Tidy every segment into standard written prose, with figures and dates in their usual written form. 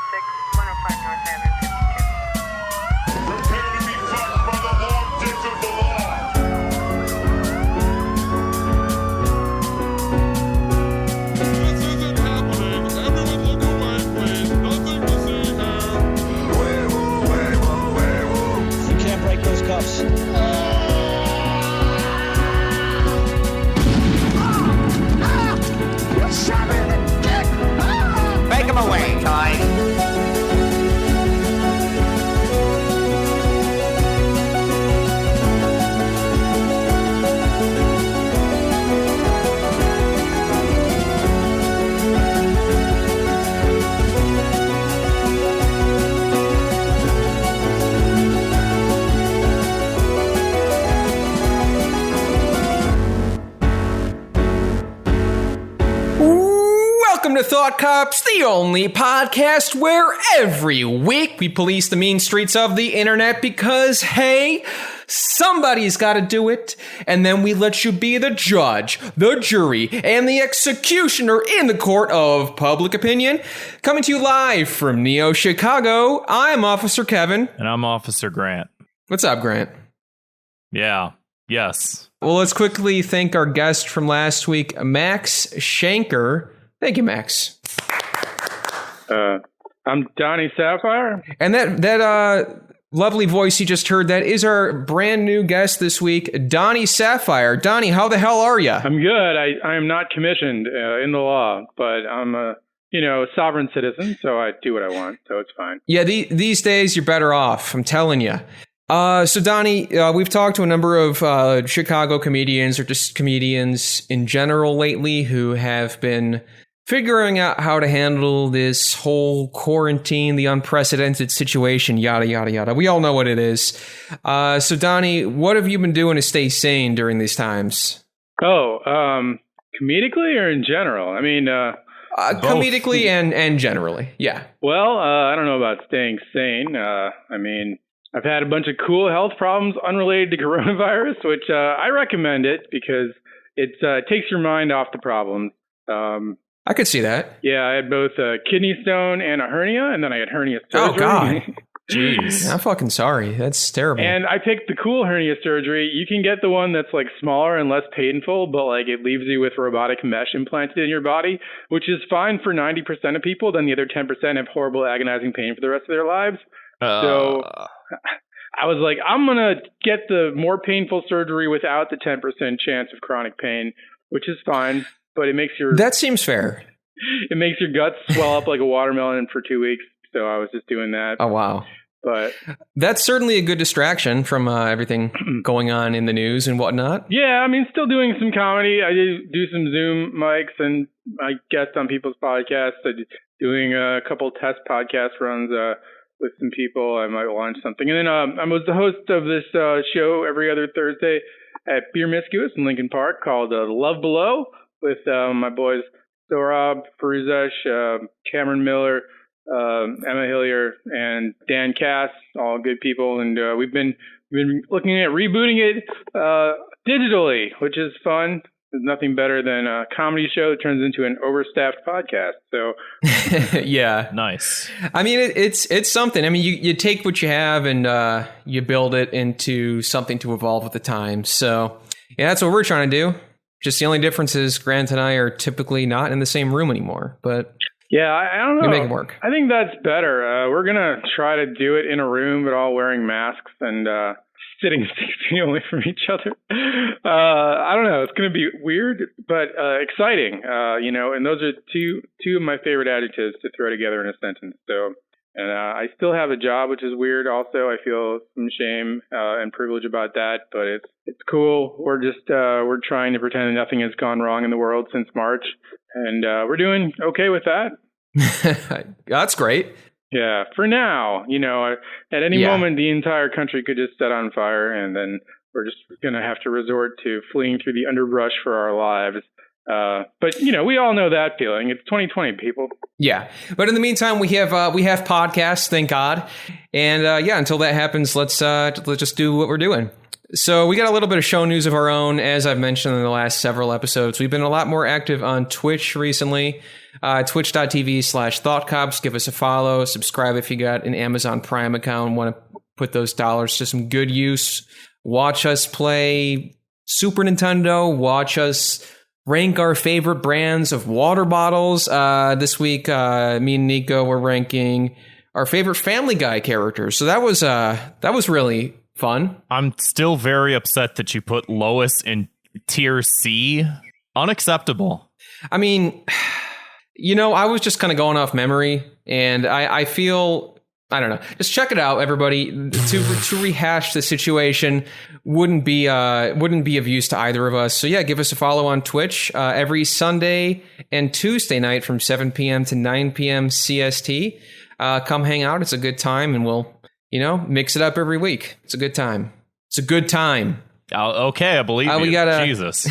105 North Avenue, 52. Prepare to be fucked by the long dick of the law. This isn't happening. Everyone look away, please. Nothing to see here. You can't break those cuffs. Take him away, Ty. Welcome to Thought Cops, the only podcast where every week we police the mean streets of the internet because, hey, somebody's got to do it. And then we let you be the judge, the jury, and the executioner in the court of public opinion. Coming to you live from Neo Chicago, I'm Officer Kevin. And I'm Officer Grant. What's up, Grant? Yeah. Yes. Well, let's quickly thank our guest from last week, Max Shanker. Thank you, Max. I'm Donni Saphire. And that lovely voice you just heard, that is our brand new guest this week, Donni Saphire. Donnie, how the hell are you? I'm good. I am not commissioned in the law, but I'm a sovereign citizen, so I do what I want, so it's fine. Yeah, these days you're better off, I'm telling you. So Donnie, we've talked to a number of Chicago comedians or just comedians in general lately who have been figuring out how to handle this whole quarantine, the unprecedented situation, yada, yada, yada. We all know what it is. So Donnie, what have you been doing to stay sane during these times? Oh, comedically or in general? I mean, comedically and generally, yeah. Well, I don't know about staying sane. I mean, I've had a bunch of cool health problems unrelated to coronavirus, which I recommend it because it takes your mind off the problems. I could see that. Yeah, I had both a kidney stone and a hernia, and then I had hernia surgery. Oh, God. Jeez. I'm fucking sorry. That's terrible. And I picked the cool hernia surgery. You can get the one that's like smaller and less painful, but like it leaves you with robotic mesh implanted in your body, which is fine for 90% of people. Then the other 10% have horrible agonizing pain for the rest of their lives. So I was like, I'm going to get the more painful surgery without the 10% chance of chronic pain, which is fine. But it makes your... That seems fair. It makes your guts swell up like a watermelon for 2 weeks. So I was just doing that. Oh, wow. But that's certainly a good distraction from everything going on in the news and whatnot. Yeah, I mean, still doing some comedy. I do some Zoom mics and I guest on people's podcasts. Doing a couple test podcast runs with some people. I might launch something. And then I was the host of this show every other Thursday at Beer Miscuous in Lincoln Park called Love Below, with my boys Sorab, Faruzesh, Cameron Miller, Emma Hillier, and Dan Cass, all good people. And we've been looking at rebooting it digitally, which is fun. There's nothing better than a comedy show that turns into an overstaffed podcast. So yeah, nice. I mean, it's something. I mean, you take what you have and you build it into something to evolve with the times. So yeah, that's what we're trying to do. Just the only difference is Grant and I are typically not in the same room anymore, but yeah, I don't know. We make it work. I think that's better. We're going to try to do it in a room, but all wearing masks and sitting 6 feet away from each other. I don't know. It's going to be weird, but exciting. And those are two of my favorite adjectives to throw together in a sentence. So, and I still have a job, which is weird. Also, I feel some shame and privilege about that, but it's cool. We're just we're trying to pretend that nothing has gone wrong in the world since March, and we're doing okay with that. That's great. Yeah, for now, at any moment the entire country could just set on fire, and then we're just going to have to resort to fleeing through the underbrush for our lives. But we all know that feeling. It's 2020, people. Yeah, but in the meantime, we have podcasts, thank God. And until that happens, let's just do what we're doing. So we got a little bit of show news of our own, as I've mentioned in the last several episodes. We've been a lot more active on Twitch recently. Twitch.tv/ThoughtCops. Give us a follow. Subscribe if you got an Amazon Prime account and want to put those dollars to some good use. Watch us play Super Nintendo. Watch us rank our favorite brands of water bottles. This week, me and Nico were ranking our favorite Family Guy characters. So that was really fun. I'm still very upset that you put Lois in tier C. Unacceptable. I mean, I was just kind of going off memory, and I feel, I don't know. Just check it out, everybody. To rehash the situation wouldn't be of use to either of us. So yeah, give us a follow on Twitch every Sunday and Tuesday night from 7 p.m. to 9 p.m. CST. Come hang out. It's a good time, and we'll mix it up every week. It's a good time. It's a good time. Okay, I believe you. Jesus.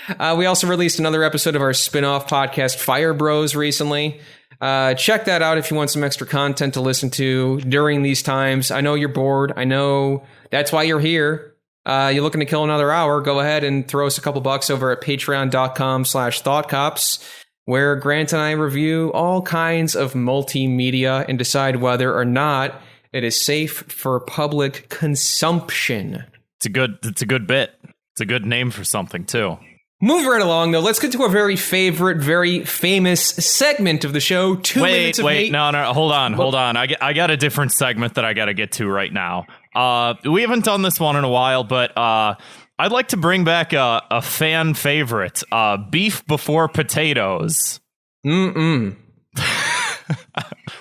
We also released another episode of our spin-off podcast, Fire Bros, recently. Check that out if you want some extra content to listen to during these times. I know you're bored. I know that's why you're here. You're looking to kill another hour. Go ahead and throw us a couple bucks over at patreon.com/thoughtcops, where Grant and I review all kinds of multimedia and decide whether or not it is safe for public consumption. It's a good bit. It's a good name for something too. Moving right along, though, let's get to our very favorite, very famous segment of the show. 2 minutes of hate. No, hold on. I got a different segment that I got to get to right now. We haven't done this one in a while, but I'd like to bring back a fan favorite, beef before potatoes.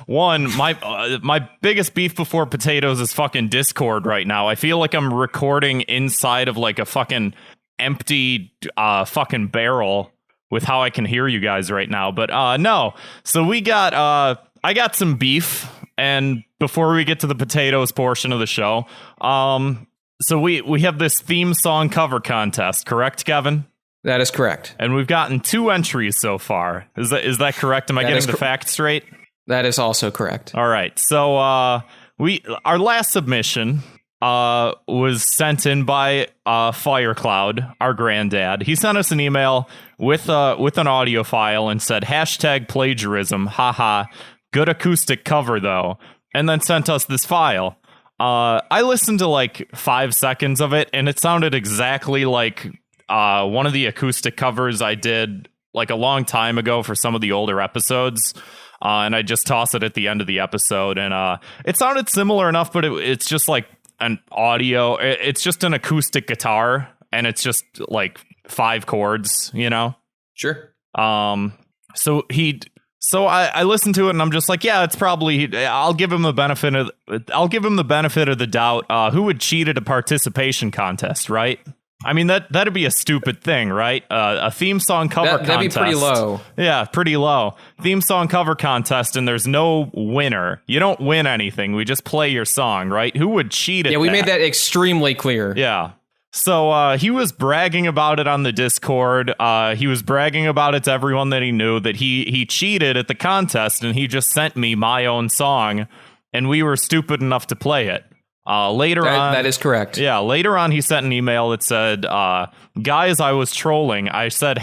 One, my biggest beef before potatoes is fucking Discord right now. I feel like I'm recording inside of like a fucking empty fucking barrel with how I can hear you guys right now. But no. So I got some beef, and before we get to the potatoes portion of the show, so we have this theme song cover contest, correct, Kevin? That is correct. And we've gotten 2 entries so far. Is that correct? Am I getting the facts straight? That is also correct. All right. So our last submission was sent in by Firecloud, our granddad. He sent us an email with an audio file and said #plagiarism, haha, good acoustic cover though, and then sent us this file. I listened to like 5 seconds of it, and it sounded exactly like one of the acoustic covers I did like a long time ago for some of the older episodes. And I just tossed it at the end of the episode, and it sounded similar enough, but it's just like an audio. It's just an acoustic guitar, and it's just like 5 chords, Sure. So I listened to it, and I'm just like, yeah, it's probably. I'll give him the benefit of the doubt. Who would cheat at a participation contest, right? I mean, that'd be a stupid thing, right? A theme song cover contest. That'd be pretty low. Yeah, pretty low. Theme song cover contest, and there's no winner. You don't win anything. We just play your song, right? Who would cheat at that? Yeah, we made that extremely clear. Yeah. So he was bragging about it on the Discord. He was bragging about it to everyone that he knew, that he cheated at the contest, and he just sent me my own song, and we were stupid enough to play it. Later on, that is correct. Yeah, later on, he sent an email that said, guys, I was trolling. I said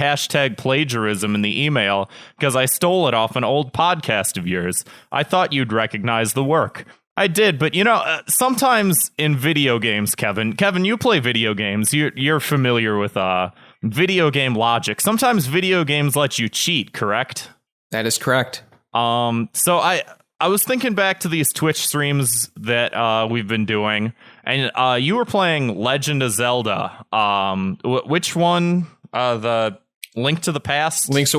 #plagiarism in the email because I stole it off an old podcast of yours. I thought you'd recognize the work. I did, but sometimes in video games, Kevin, you play video games. You're familiar with video game logic. Sometimes video games let you cheat, correct? That is correct. So I was thinking back to these Twitch streams that we've been doing, and you were playing Legend of Zelda. Which one? The Link to the Past? Link's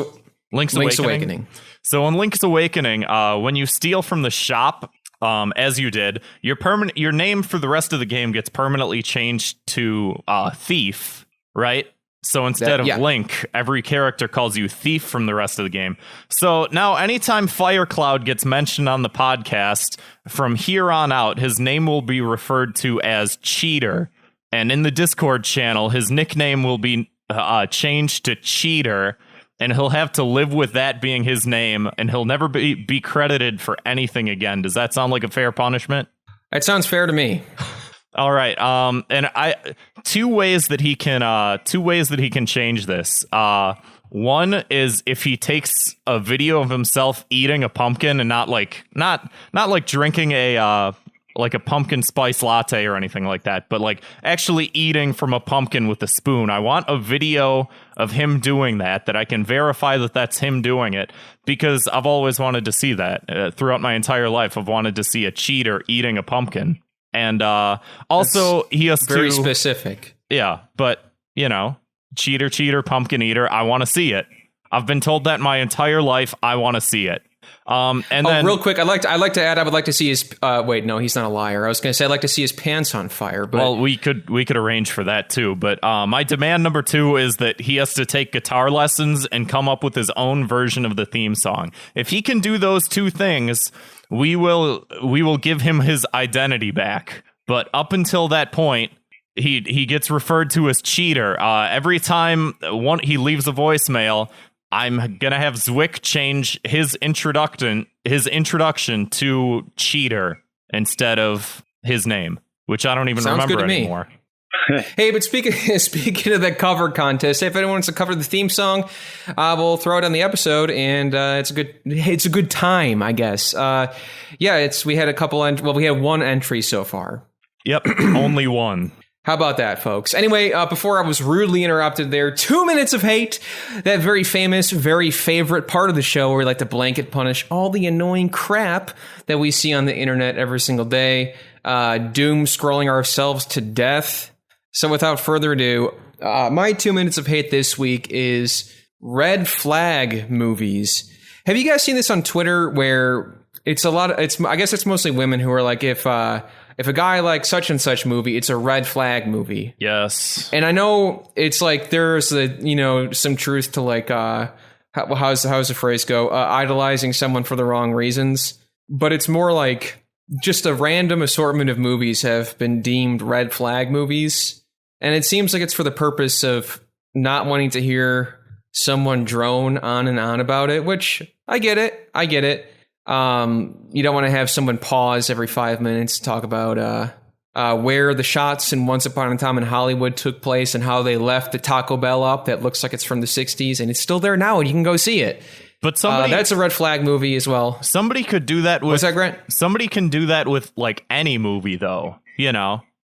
Awakening. So in Link's Awakening, when you steal from the shop, as you did, your name for the rest of the game gets permanently changed to Thief, right? So instead of Link, every character calls you Thief from the rest of the game. So now anytime Firecloud gets mentioned on the podcast, from here on out, his name will be referred to as Cheater. And in the Discord channel, his nickname will be changed to Cheater. And he'll have to live with that being his name. And he'll never be credited for anything again. Does that sound like a fair punishment? That sounds fair to me. All right. And two ways that he can change this. One is if he takes a video of himself eating a pumpkin and not like drinking a pumpkin spice latte or anything like that, but like actually eating from a pumpkin with a spoon. I want a video of him doing that I can verify that that's him doing it, because I've always wanted to see that. Throughout my entire life, I've wanted to see a cheater eating a pumpkin. And also that's he has very specific. Yeah, but cheater, pumpkin eater. I want to see it. I've been told that my entire life. I want to see it. And then real quick, I'd like to add. I would like to see his. Wait, no, he's not a liar. I was going to say I'd like to see his pants on fire. But well, we could arrange for that too. But my demand number 2 is that he has to take guitar lessons and come up with his own version of the theme song. If he can do those two things, we will give him his identity back. But up until that point, he gets referred to as cheater. Every time he leaves a voicemail, I'm gonna have Zwick change his introduction to cheater instead of his name, which I don't even remember anymore. Hey, but speaking of that cover contest, if anyone wants to cover the theme song, we'll throw it on the episode, and it's a good time, I guess. We had one entry so far. Yep, only one. How about that, folks? Anyway, before I was rudely interrupted there, 2 minutes of hate, that very famous, very favorite part of the show where we like to blanket punish all the annoying crap that we see on the internet every single day, doom scrolling ourselves to death. So without further ado, my 2 minutes of hate this week is red flag movies. Have you guys seen this on Twitter where I guess it's mostly women who are like, if a guy likes such and such movie, it's a red flag movie. Yes. And I know it's like there's some truth to like how's the phrase go? Idolizing someone for the wrong reasons. But it's more like just a random assortment of movies have been deemed red flag movies. And it seems like it's for the purpose of not wanting to hear someone drone on and on about it, which I get it. You don't want to have someone pause every 5 minutes to talk about where the shots in Once Upon a Time in Hollywood took place and how they left the Taco Bell up that looks like it's from the 60s and it's still there now and you can go see it. But that's a red flag movie as well. Somebody could do that with... What's that, Grant? Somebody can do that with like any movie though,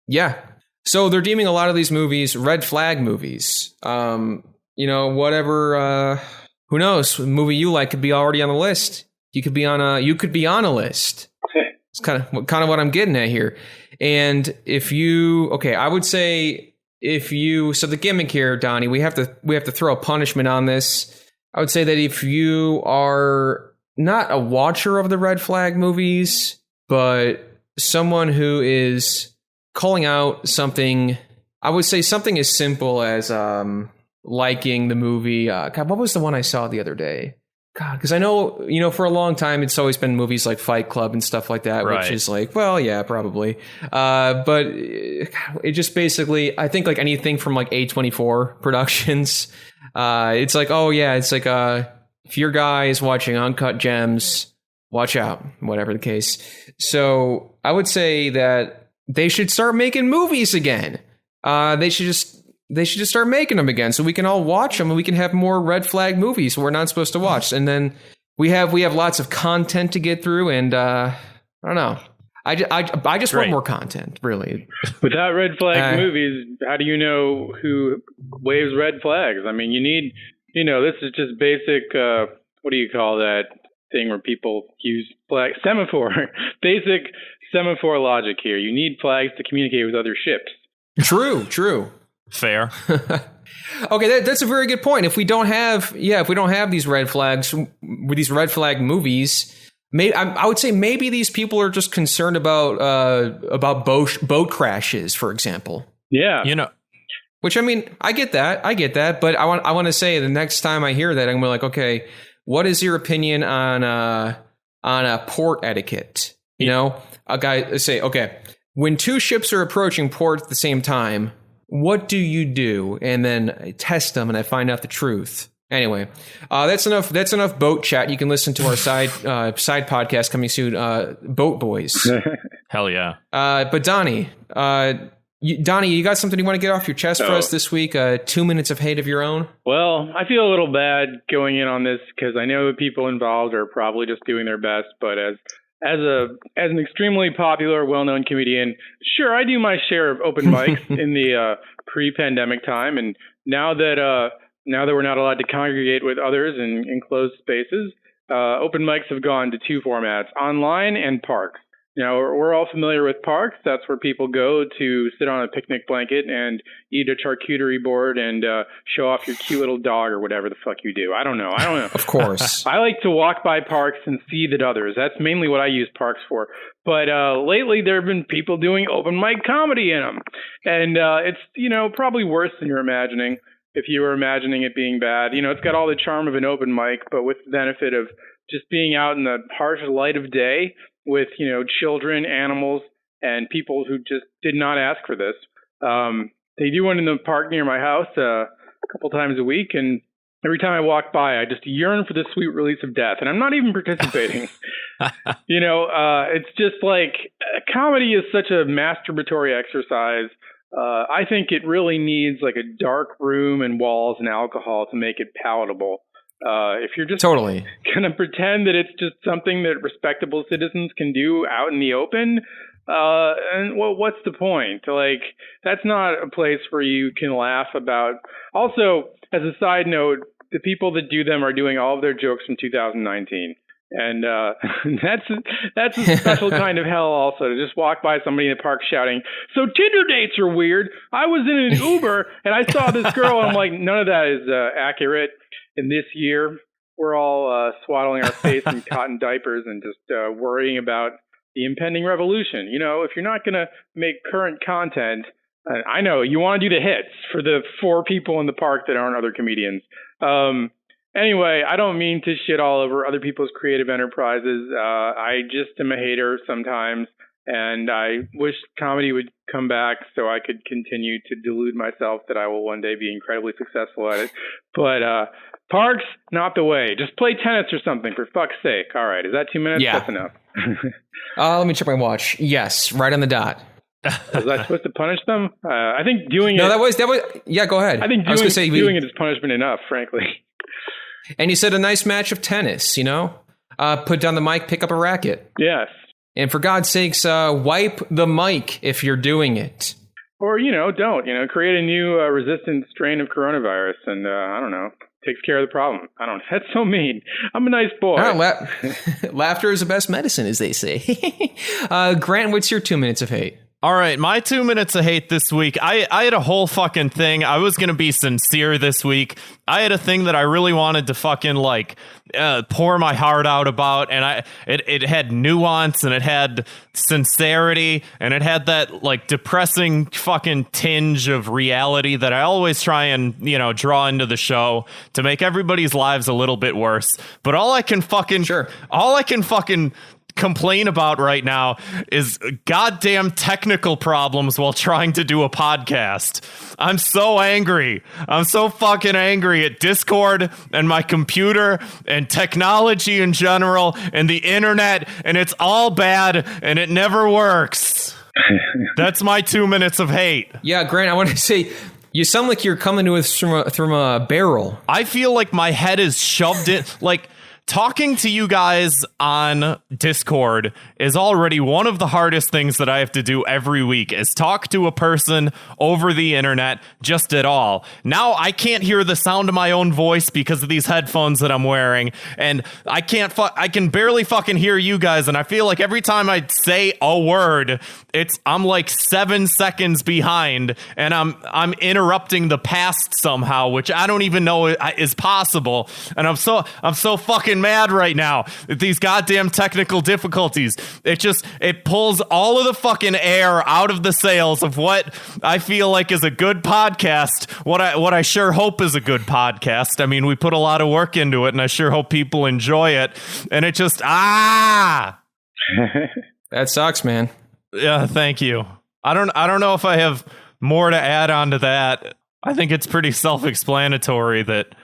Yeah. So they're deeming a lot of these movies red flag movies. Whatever, who knows? A movie you like could be already on the list. You could be on a list. It's kind of what I'm getting at here. And I would say so the gimmick here, Donnie, we have to throw a punishment on this. I would say that if you are not a watcher of the red flag movies, but someone who is calling out something, I would say something as simple as liking the movie. God, what was the one I saw the other day? God, because I know, for a long time, it's always been movies like Fight Club and stuff like that, right. Which is like, well, yeah, probably. But it just basically, I think like anything from like A24 Productions, it's like, oh yeah, it's like, if your guy is watching Uncut Gems, watch out, whatever the case. So I would say that they should start making movies again. They should just start making them again so we can all watch them and we can have more red flag movies we're not supposed to watch. And then we have lots of content to get through. And I don't know. I just want more content, really. Without red flag movies, how do you know who waves red flags? I mean, you need, this is just basic, what do you call that thing where people use flag? Semaphore. Basic semaphore logic here. You need flags to communicate with other ships. True. Fair. Okay, that's a very good point. If we don't have these red flags with these red flag movies, I would say maybe these people are just concerned about boat crashes, for example. Yeah, Which I mean, I get that, but I want to say the next time I hear that, I'm gonna be like, okay, what is your opinion on a port etiquette? A guy say, okay, when two ships are approaching port at the same time, what do you do? And then I test them and I find out the truth. Anyway, that's enough boat chat. You can listen to our side podcast coming soon, Boat Boys. Hell yeah. But Donnie, you got something you want to get off your chest for us this week? 2 minutes of hate of your own? Well, I feel a little bad going in on this because I know the people involved are probably just doing their best, but as an extremely popular, well-known comedian, sure, I do my share of open mics in the pre-pandemic time, and now that we're not allowed to congregate with others in enclosed spaces, open mics have gone to two formats: online and parks. Now, we're all familiar with parks. That's where people go to sit on a picnic blanket and eat a charcuterie board and show off your cute little dog or whatever the fuck you do. I don't know. Of course. I like to walk by parks and see that others. That's mainly what I use parks for. But lately, there have been people doing open mic comedy in them. And it's, probably worse than you're imagining if you were imagining it being bad. It's got all the charm of an open mic, but with the benefit of just being out in the harsh light of day with, children, animals, and people who just did not ask for this. They do one in the park near my house a couple times a week, and every time I walk by, I just yearn for the sweet release of death, and I'm not even participating. It's just like comedy is such a masturbatory exercise. I think it really needs like a dark room and walls and alcohol to make it palatable. If you're just totally going to pretend that it's just something that respectable citizens can do out in the open, and what's the point? Like, that's not a place where you can laugh about. Also, as a side note, the people that do them are doing all of their jokes from 2019. And that's a special kind of hell also, to just walk by somebody in the park shouting, "So Tinder dates are weird. I was in an Uber and I saw this girl." And I'm like, none of that is accurate. In this year, we're all swaddling our face in cotton diapers and just worrying about the impending revolution. If you're not going to make current content, I know you want to do the hits for the 4 people in the park that aren't other comedians. Anyway, I don't mean to shit all over other people's creative enterprises. I just am a hater sometimes, and I wish comedy would come back so I could continue to delude myself that I will one day be incredibly successful at it. But parks, not the way. Just play tennis or something, for fuck's sake. All right, is that 2 minutes? Yeah. That's enough. Let me check my watch. Yes, right on the dot. Was I supposed to punish them? I think doing No, it... that was. Yeah, go ahead. I think was gonna say, doing it is punishment enough, frankly. And you said a nice match of tennis, put down the mic, pick up a racket. Yes. And for God's sakes, wipe the mic if you're doing it. Or, don't. Create a new resistant strain of coronavirus and, I don't know, takes care of the problem. I don't know. That's so mean. I'm a nice boy. Laughter is the best medicine, as they say. Grant, what's your 2 minutes of hate? All right, my 2 minutes of hate this week. I had a whole fucking thing. I was going to be sincere this week. I had a thing that I really wanted to fucking pour my heart out about, and it had nuance, and it had sincerity, and it had that depressing fucking tinge of reality that I always try and draw into the show to make everybody's lives a little bit worse. But all I can fucking complain about right now is goddamn technical problems while trying to do a podcast. I'm so angry. I'm so fucking angry at Discord and my computer and technology in general and the internet, and it's all bad and it never works. That's my 2 minutes of hate. Yeah, Grant, I want to say, you sound like you're coming to us from a barrel. I feel like my head is shoved in, talking to you guys on Discord is already one of the hardest things that I have to do every week, is talk to a person over the internet just at all. Now I can't hear the sound of my own voice because of these headphones that I'm wearing, and I can barely fucking hear you guys, and I feel like every time I say a word, I'm 7 seconds behind, and I'm interrupting the past somehow, which I don't even know is possible, and I'm so fucking mad right now at these goddamn technical difficulties. It pulls all of the fucking air out of the sails of what I feel like is a good podcast, what I sure hope is a good podcast. I mean, we put a lot of work into it, and I sure hope people enjoy it, and it just That sucks, man. Yeah, thank you. I don't know if I have more to add on to that. I think it's pretty self-explanatory that,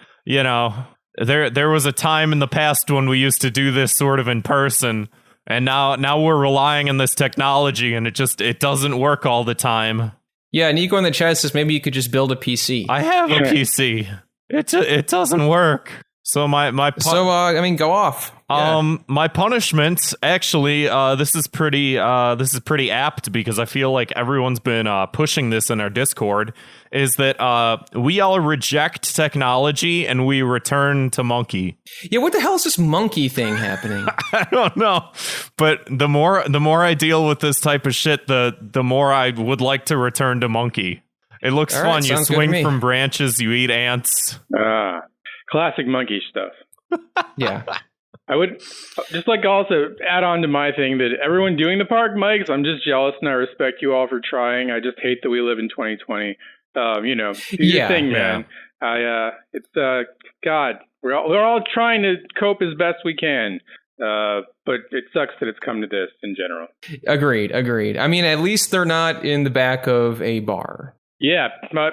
There was a time in the past when we used to do this sort of in person, And now we're relying on this technology, and it doesn't work all the time. Yeah, Nico in the chat says maybe you could just build a PC. I have a PC. It doesn't work. So go off. Yeah. My punishment, actually, this is pretty apt because I feel like everyone's been pushing this in our Discord, is that we all reject technology and we return to monkey. Yeah, what the hell is this monkey thing happening? I don't know, but the more I deal with this type of shit, the more I would like to return to monkey. It looks all fun. Right, you sounds swing from branches, you eat ants. Classic monkey stuff. Yeah. I would just like to also add on to my thing that everyone doing the park mics, I'm just jealous and I respect you all for trying. I just hate that we live in 2020. Do your thing, man. God, we're all trying to cope as best we can. But it sucks that it's come to this in general. Agreed. I mean, at least they're not in the back of a bar. Yeah,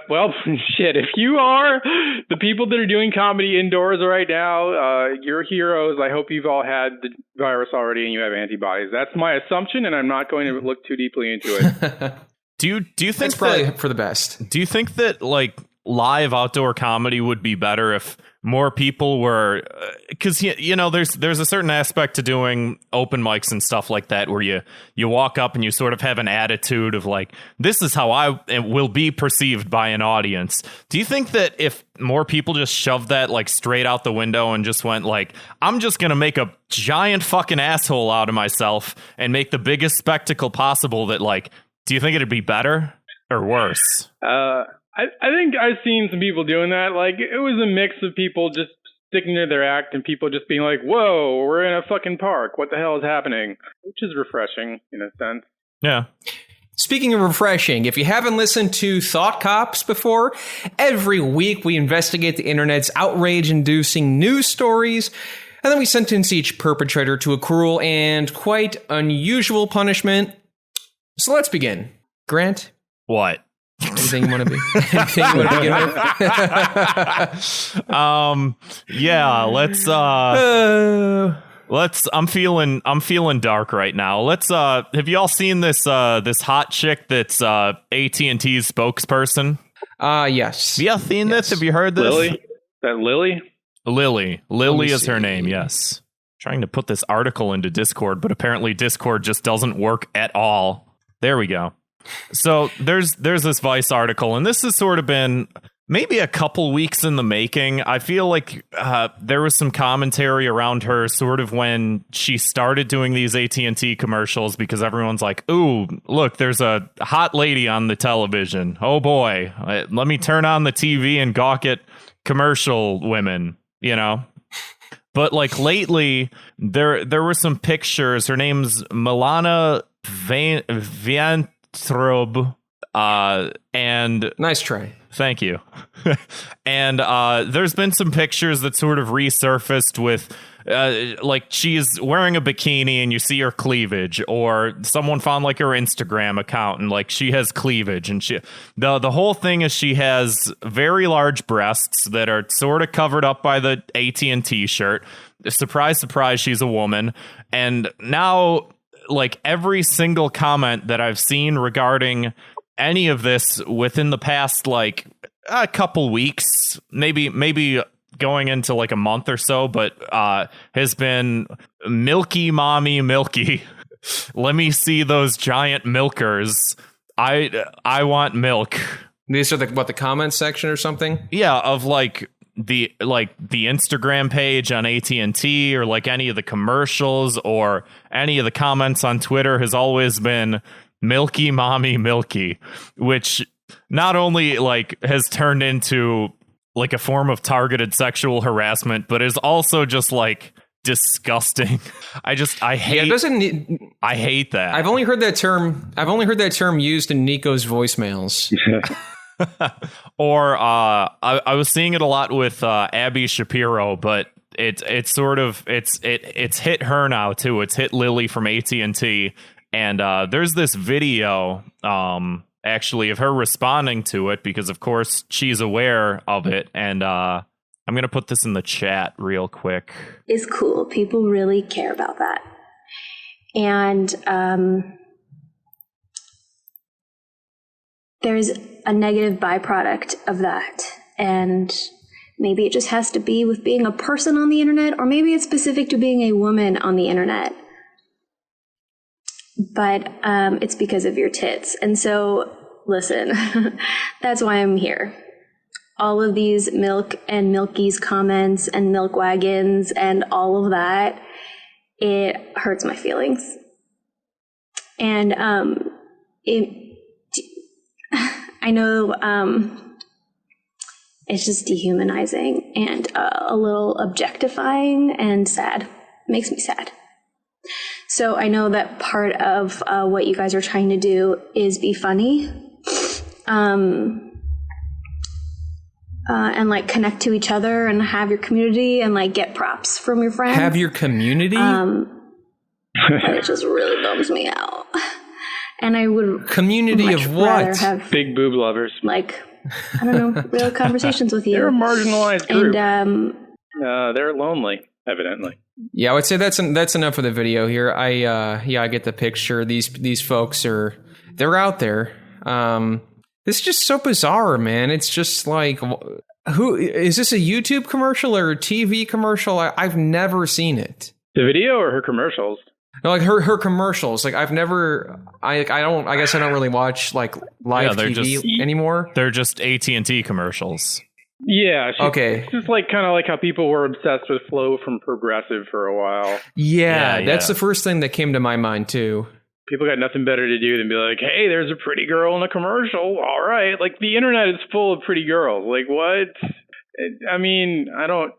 well, shit, if you are the people that are doing comedy indoors right now, you're heroes. I hope you've all had the virus already and you have antibodies. That's my assumption, and I'm not going to look too deeply into it. Do you think that's probably for the best? Do you think that like live outdoor comedy would be better if more people were, because there's a certain aspect to doing open mics and stuff like that where you walk up and you sort of have an attitude of like, this is how I will be perceived by an audience. Do you think that if more people just shoved that like straight out the window and just went like, I'm just gonna make a giant fucking asshole out of myself and make the biggest spectacle possible, that like, do you think it'd be better or worse? I think I've seen some people doing that. Like, it was a mix of people just sticking to their act and people just being like, whoa, we're in a fucking park. What the hell is happening? Which is refreshing in a sense. Yeah. Speaking of refreshing, if you haven't listened to Thought Cops before, every week we investigate the internet's outrage-inducing news stories, and then we sentence each perpetrator to a cruel and quite unusual punishment. So let's begin. Grant? What? Anything you want to be? Anything you want to begin with? Yeah, let's I'm feeling dark right now. Let's have you all seen this hot chick that's AT&T's spokesperson? Yes. Have you seen this? Have you heard this? Lily? That Lily? Lily is her name, yes. Trying to put this article into Discord, but apparently Discord just doesn't work at all. There we go. So there's this Vice article, and this has sort of been maybe a couple weeks in the making. I feel like there was some commentary around her sort of when she started doing these AT&T commercials, because everyone's like, ooh, look, there's a hot lady on the television. Oh boy, let me turn on the TV and gawk at commercial women, you know? But like lately, there were some pictures. Her name's Milana Viantrub, and nice try. Thank you. And there's been some pictures that sort of resurfaced with like she's wearing a bikini and you see her cleavage, or someone found like her Instagram account and like she has cleavage, and the whole thing is she has very large breasts that are sort of covered up by the AT&T shirt. Surprise, surprise, she's a woman. And now like every single comment that I've seen regarding any of this within the past like a couple weeks, maybe going into like a month or so, but has been milky mommy milky. Let me see those giant milkers. I want milk. These are the comment section or something? Yeah, of like the Instagram page on AT&T, or like any of the commercials or any of the comments on Twitter has always been milky mommy milky, which not only like has turned into like a form of targeted sexual harassment, but is also just like disgusting. I hate that. I've only heard that term used in Nico's voicemails. Or I was seeing it a lot with Abby Shapiro, but it's hit her now too. It's hit Lily from AT&T, and there's this video actually of her responding to it, because of course she's aware of it, and I'm gonna put this in the chat real quick. Is cool. People really care about that. And there's a negative byproduct of that. And maybe it just has to be with being a person on the internet, or maybe it's specific to being a woman on the internet. But it's because of your tits. And so, listen, that's why I'm here. All of these milk and milkies comments and milk wagons and all of that, it hurts my feelings. And I know it's just dehumanizing and a little objectifying and sad. It makes me sad. So I know that part of what you guys are trying to do is be funny, and like connect to each other and have your community and like get props from your friends. Have your community? But it just really bums me out. And I would community much of rather what? have, Big boob lovers. like, I don't know, real conversations with you. They're a marginalized group. And They're lonely, evidently. Yeah, I would say that's enough for the video here. I get the picture. These folks they're out there. This is just so bizarre, man. It's just like, who is this, a YouTube commercial or a TV commercial? I've never seen it. The video or her commercials? No, like her commercials. Like I guess I don't really watch like live TV anymore. They're just AT&T commercials. Yeah. Okay. It's just like kind of like how people were obsessed with Flo from Progressive for a while. Yeah, that's the first thing that came to my mind too. People got nothing better to do than be like, hey, there's a pretty girl in a commercial. All right. Like, the internet is full of pretty girls. Like, what? I mean, I don't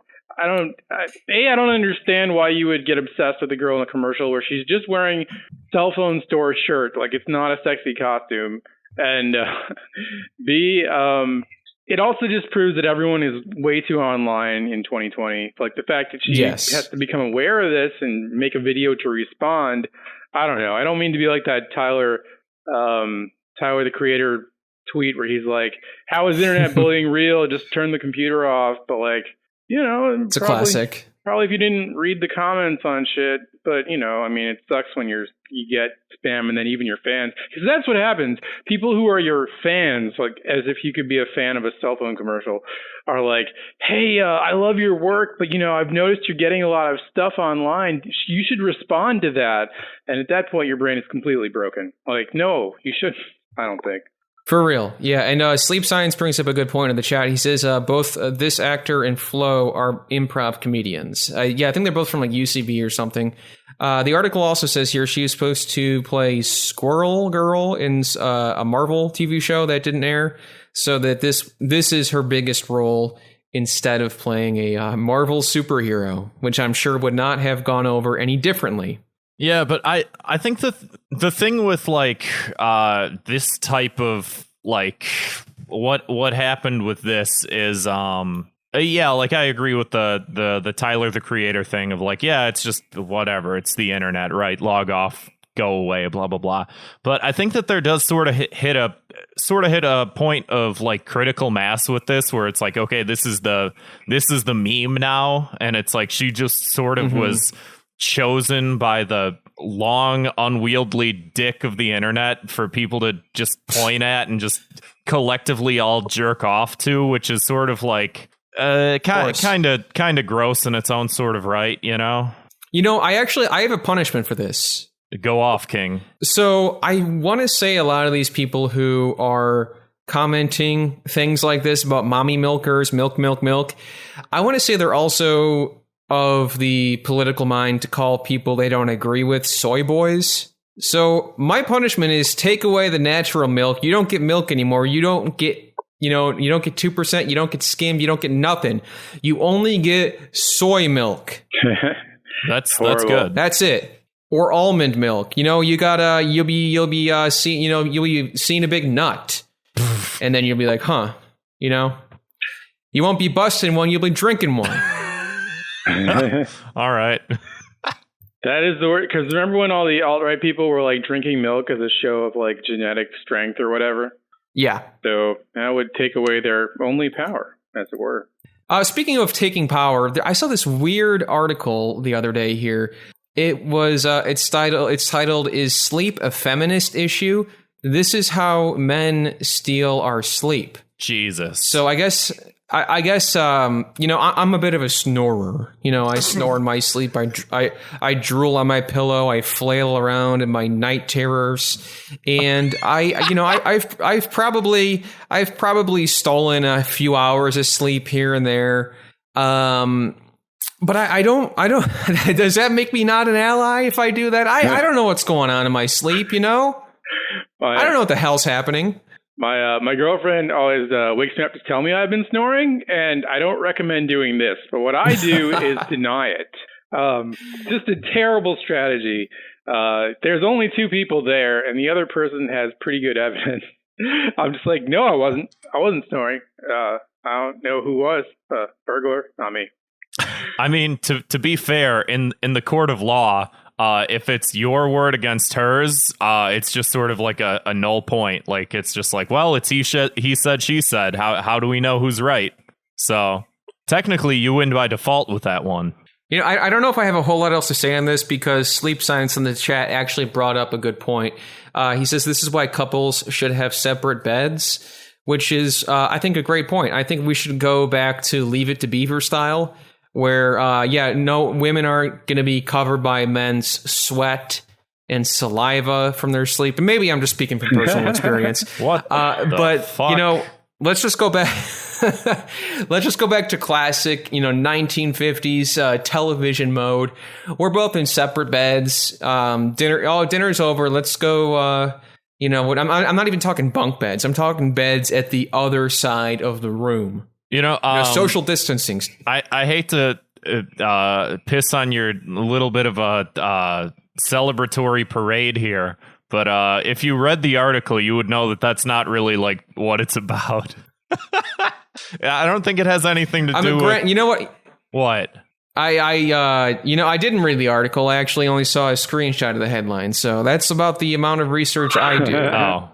understand why you would get obsessed with a girl in a commercial where she's just wearing cell phone store shirt. Like, it's not a sexy costume. And B, it also just proves that everyone is way too online in 2020. Like, the fact that she has to become aware of this and make a video to respond. I don't know. I don't mean to be like that Tyler the Creator tweet where he's like, how is internet bullying real? Just turn the computer off. But like, you know, it's a classic. Probably if you didn't read the comments on shit, but you know, I mean, it sucks when you get spam and then even your fans, because that's what happens. People who are your fans, like as if you could be a fan of a cell phone commercial, are like, hey, I love your work, but you know, I've noticed you're getting a lot of stuff online. You should respond to that. And at that point, your brain is completely broken. Like, no, you shouldn't. I don't think. For real, yeah. And Sleep Science brings up a good point in the chat. He says both this actor and Flo are improv comedians. Yeah, I think they're both from like UCB or something. The article also says here she is supposed to play Squirrel Girl in a Marvel TV show that didn't air, so that this is her biggest role instead of playing a Marvel superhero, which I'm sure would not have gone over any differently. Yeah, but I think the thing with like this type of like what happened with this is yeah, like I agree with the Tyler the Creator thing of like, yeah, it's just whatever, it's the internet, right? Log off, go away, blah blah blah. But I think that there does sort of hit a point of like critical mass with this, where it's like, okay, this is the meme now, and it's like she just sort of was chosen by the long unwieldy dick of the internet for people to just point at and just collectively all jerk off to, which is sort of like kind of gross in its own sort of right, you know. I have a punishment for this. Go off, King. So I want to say a lot of these people who are commenting things like this about mommy milkers, milk, I want to say they're also of the political mind to call people they don't agree with soy boys. So my punishment is take away the natural milk. You don't get milk anymore. You don't get, you don't get 2%. You don't get skimmed. You don't get nothing. You only get soy milk. That's good. That's it. Or almond milk. You gotta, you'll be seeing a big nut. And then you'll be like, huh, you won't be busting one. You'll be drinking one. All right. That is the word, because remember when all the alt-right people were like drinking milk as a show of like genetic strength or whatever? Yeah. So that would take away their only power, as it were. Speaking of taking power, I saw this weird article the other day here. It was it's titled "Is Sleep a Feminist Issue?" This is how men steal our sleep. Jesus. So I guess I'm a bit of a snorer. I snore in my sleep. I drool on my pillow. I flail around in my night terrors, and I've probably stolen a few hours of sleep here and there. But I don't. Does that make me not an ally if I do that? I don't know what's going on in my sleep. I don't know what the hell's happening. My girlfriend always wakes me up to tell me I've been snoring, and I don't recommend doing this. But what I do is deny it. Just a terrible strategy. There's only two people there, and the other person has pretty good evidence. I'm just like, no, I wasn't snoring. I don't know who was. Burglar, not me. I mean, to be fair, in the court of law, if it's your word against hers, it's just sort of like a null point. Like, it's just like, well, it's he said, she said. How do we know who's right? So technically, you win by default with that one. I don't know if I have a whole lot else to say on this, because Sleep Science in the chat actually brought up a good point. He says this is why couples should have separate beds, which is, I think, a great point. I think we should go back to Leave It to Beaver style, where, no, women aren't going to be covered by men's sweat and saliva from their sleep. And maybe I'm just speaking from personal experience. What? But fuck? Let's just go back. Let's just go back to classic, 1950s television mode. We're both in separate beds. Dinner's over. Let's go. I'm not even talking bunk beds. I'm talking beds at the other side of the room. Social distancing. I hate to piss on your little bit of a celebratory parade here, but if you read the article, you would know that that's not really like what it's about. I don't think it has anything to do with. You know what? What? I didn't read the article. I actually only saw a screenshot of the headline, so that's about the amount of research I do. Oh,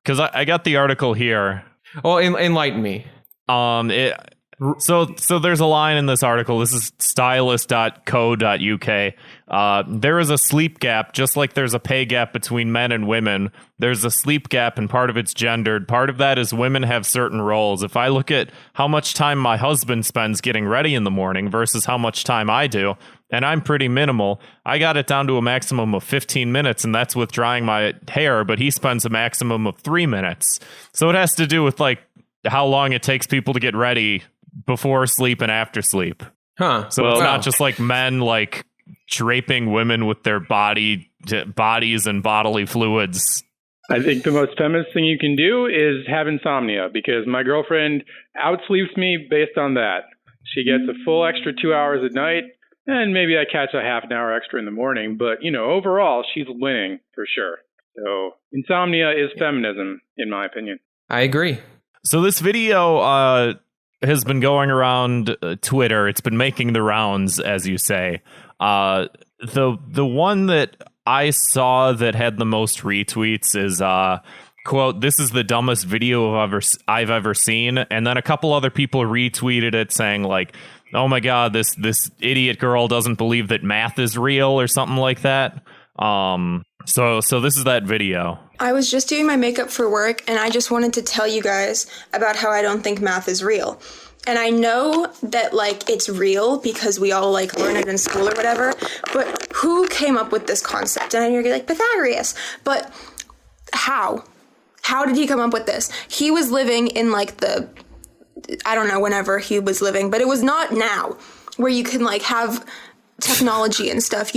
because I got the article here. Well, enlighten me. So there's a line in this article. This is stylist.co.uk. There is a sleep gap, just like there's a pay gap between men and women. There's a sleep gap, and part of it's gendered. Part of that is women have certain roles. If I look at how much time my husband spends getting ready in the morning versus how much time I do, and I'm pretty minimal, I got it down to a maximum of 15 minutes, and that's with drying my hair, but he spends a maximum of 3 minutes. So it has to do with, like, how long it takes people to get ready before sleep and after sleep. Huh. So it's not just like men like draping women with their bodies and bodily fluids. I think the most feminist thing you can do is have insomnia, because my girlfriend outsleeps me based on that. She gets a full extra 2 hours at night, and maybe I catch a half an hour extra in the morning. But, overall, she's winning for sure. So insomnia is feminism, in my opinion. I agree. So this video has been going around Twitter. It's been making the rounds, as you say. The one that I saw that had the most retweets is, quote, "This is the dumbest video I've ever seen." And then a couple other people retweeted it saying, like, "Oh my God, this idiot girl doesn't believe that math is real," or something like that. So this is that video. I was just doing my makeup for work, and I just wanted to tell you guys about how I don't think math is real. And I know that, like, it's real because we all, like, learn it in school or whatever, but who came up with this concept? And you're like, Pythagoras. But how? How did he come up with this? He was living in, like, I don't know, whenever he was living, but it was not now, where you can, like, have technology and stuff,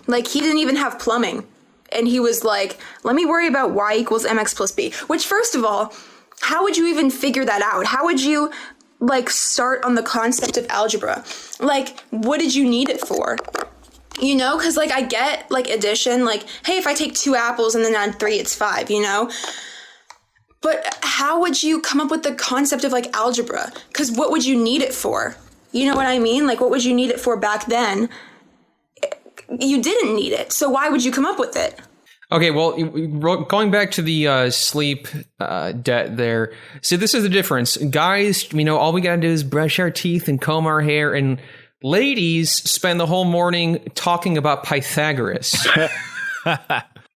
Like, he didn't even have plumbing. And he was like, let me worry about y equals mx plus b. Which, first of all, how would you even figure that out? How would you, like, start on the concept of algebra? Like, what did you need it for? Because, like, I get, like, addition. Like, hey, if I take 2 apples and then add 3, it's 5, But how would you come up with the concept of, like, algebra? Because what would you need it for? You know what I mean? Like, what would you need it for back then? You didn't need it, so why would you come up with it? Okay, well, going back to the sleep debt there. See, this is the difference. Guys, all we gotta do is brush our teeth and comb our hair and ladies spend the whole morning talking about Pythagoras.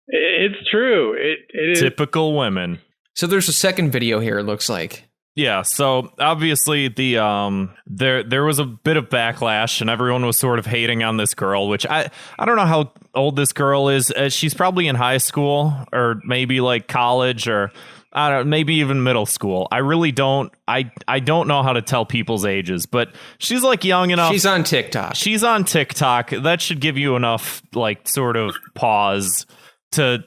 It's true. It is. Typical women. So there's a second video here, it looks like. Yeah, so obviously there was a bit of backlash and everyone was sort of hating on this girl, which I don't know how old this girl is. She's probably in high school or maybe like college or I don't know, maybe even middle school. I really don't I don't know how to tell people's ages, but she's like young enough. She's on TikTok. That should give you enough like sort of pause to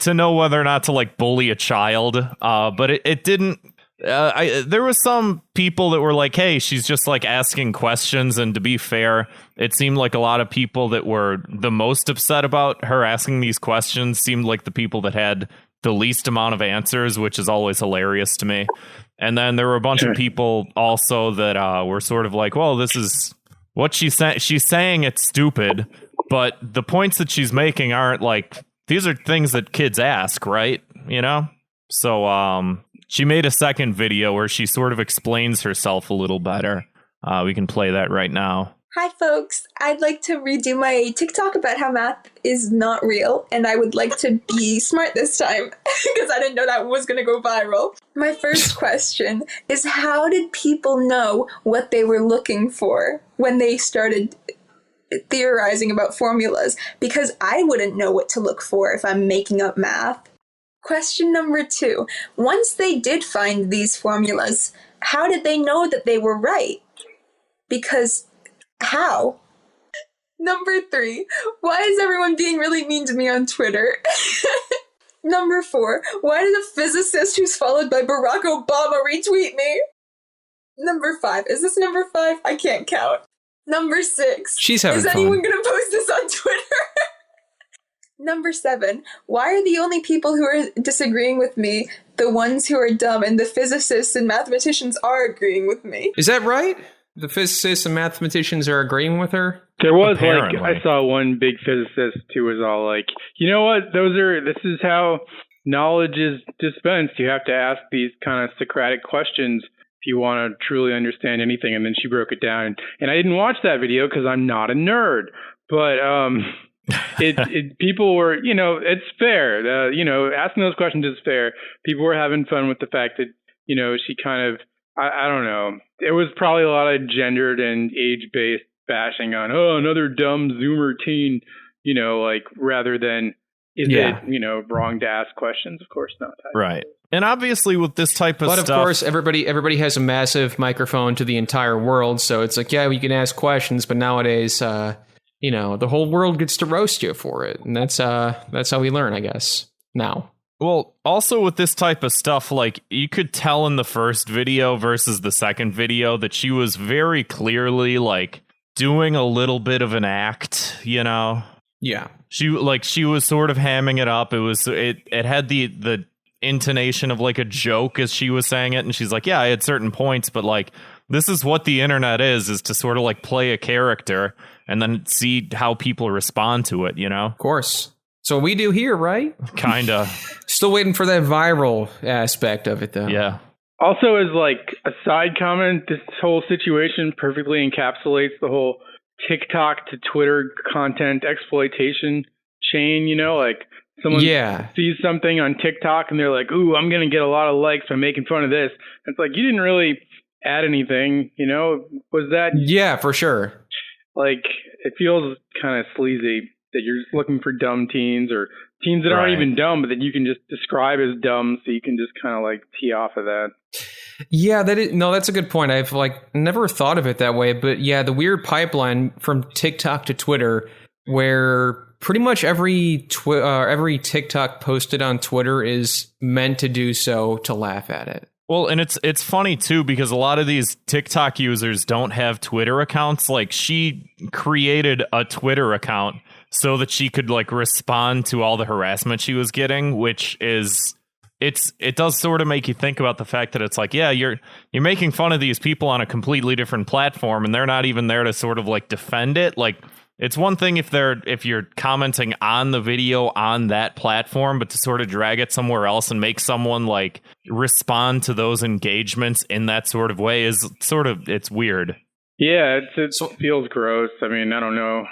know whether or not to like bully a child. But it didn't. There was some people that were like, hey, she's just like asking questions. And to be fair, it seemed like a lot of people that were the most upset about her asking these questions seemed like the people that had the least amount of answers, which is always hilarious to me. And then there were a bunch of people also that were sort of like, well, this is what she's saying. She's saying it's stupid, but the points that she's making aren't like, these are things that kids ask, right? You know? So, she made a second video where she sort of explains herself a little better. We can play that right now. Hi folks, I'd like to redo my TikTok about how math is not real, and I would like to be smart this time, because I didn't know that was going to go viral. My first question is, how did people know what they were looking for when they started theorizing about formulas? Because I wouldn't know what to look for if I'm making up math. Question number 2. Once they did find these formulas, how did they know that they were right? Because how? Number 3. Why is everyone being really mean to me on Twitter? Number 4. Why did a physicist who's followed by Barack Obama retweet me? Number 5. Is this number 5? I can't count. Number 6. She's having Is fun. anyone going to post this on Twitter? Number 7, why are the only people who are disagreeing with me the ones who are dumb and the physicists and mathematicians are agreeing with me? Is that right? The physicists and mathematicians are agreeing with her? There was Apparently. I saw one big physicist who was all like, you know what, this is how knowledge is dispensed. You have to ask these kind of Socratic questions if you want to truly understand anything. And then she broke it down. And I didn't watch that video because I'm not a nerd. But, people were, it's fair. Asking those questions is fair. People were having fun with the fact that, she kind of, I don't know. It was probably a lot of gendered and age-based bashing on, another dumb Zoomer teen, rather than, is it, wrong to ask questions? Of course not. Right. And obviously with this type of stuff. But of course, everybody has a massive microphone to the entire world. So it's like, yeah, we can ask questions, but nowadays, the whole world gets to roast you for it. And that's how we learn, I guess, now. Well, also with this type of stuff, like you could tell in the first video versus the second video that she was very clearly like doing a little bit of an act, Yeah. She was sort of hamming it up. It had the intonation of like a joke as she was saying it. And she's like, yeah, I had certain points, but like, this is what the internet is to sort of like play a character and then see how people respond to it, Of course. So we do here, right? Kinda. Still waiting for that viral aspect of it, though. Yeah. Also, as like a side comment, this whole situation perfectly encapsulates the whole TikTok to Twitter content exploitation chain, like someone sees something on TikTok and they're like, ooh, I'm going to get a lot of likes by making fun of this. It's like, you didn't really add anything, was that? Yeah, for sure. Like, it feels kind of sleazy that you're just looking for dumb teens or teens that aren't even dumb, but that you can just describe as dumb, so you can just kind of like tee off of that. Yeah, that's a good point. I've like never thought of it that way, but yeah, the weird pipeline from TikTok to Twitter, where pretty much every TikTok posted on Twitter is meant to do so to laugh at it. Well, and it's funny too, because a lot of these TikTok users don't have Twitter accounts. Like, she created a Twitter account so that she could like respond to all the harassment she was getting, which is it does sort of make you think about the fact that it's like, yeah, you're making fun of these people on a completely different platform and they're not even there to sort of like defend it. Like, it's one thing if you're commenting on the video on that platform, but to sort of drag it somewhere else and make someone like respond to those engagements in that sort of way is sort of, it's weird. Yeah, it feels gross. I mean, I don't know.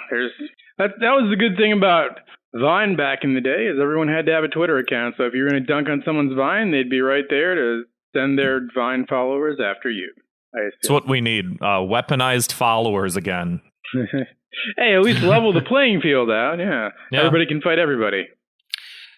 That was the good thing about Vine back in the day, is everyone had to have a Twitter account. So if you were going to dunk on someone's Vine, they'd be right there to send their Vine followers after you. It's what we need. Weaponized followers again. Hey, at least level the playing field out. Yeah. Everybody can fight everybody.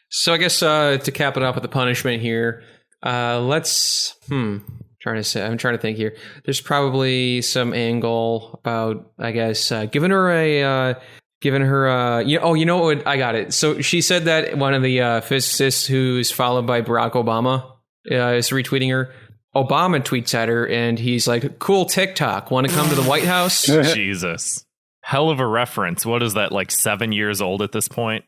So I guess to cap it off with the punishment here, let's I'm trying to think here. There's probably some angle about, I guess, giving her you know what? I got it. So she said that one of the physicists who's followed by Barack Obama is retweeting her. Obama tweets at her, and he's like, "Cool TikTok. Want to come to the White House?" Jesus. Hell of a reference. What is that, like 7 years old at this point?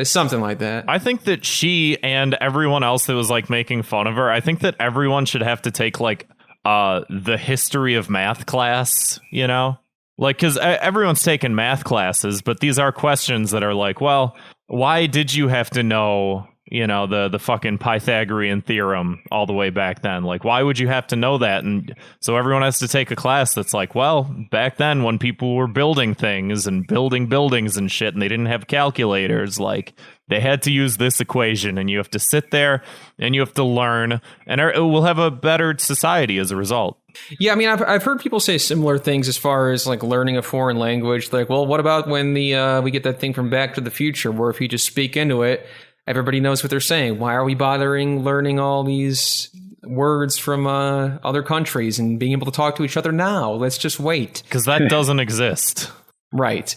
Something like that. I think that she and everyone else that was like making fun of her, I think that everyone should have to take like the history of math class, you know? Like, because everyone's taken math classes, but these are questions that are like, well, why did you have to know, you know, the fucking Pythagorean theorem all the way back then? Like, why would you have to know that? And so everyone has to take a class that's like, well, back then when people were building things and building buildings and shit, and they didn't have calculators, like, they had to use this equation, and you have to sit there and you have to learn, and we'll have a better society as a result. Yeah, I mean, I've heard people say similar things as far as like learning a foreign language. Like, well, what about when we get that thing from Back to the Future, where if you just speak into it, everybody knows what they're saying? Why are we bothering learning all these words from other countries and being able to talk to each other now? Let's just wait. Because that doesn't exist. Right.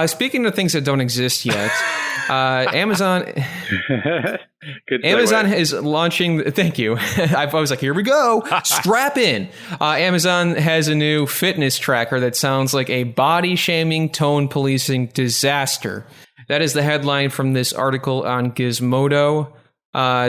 Speaking of things that don't exist yet, Amazon is launching. Thank you. I was like, here we go. Strap in. Amazon has a new fitness tracker that sounds like a body shaming, tone policing disaster. That is the headline from this article on Gizmodo.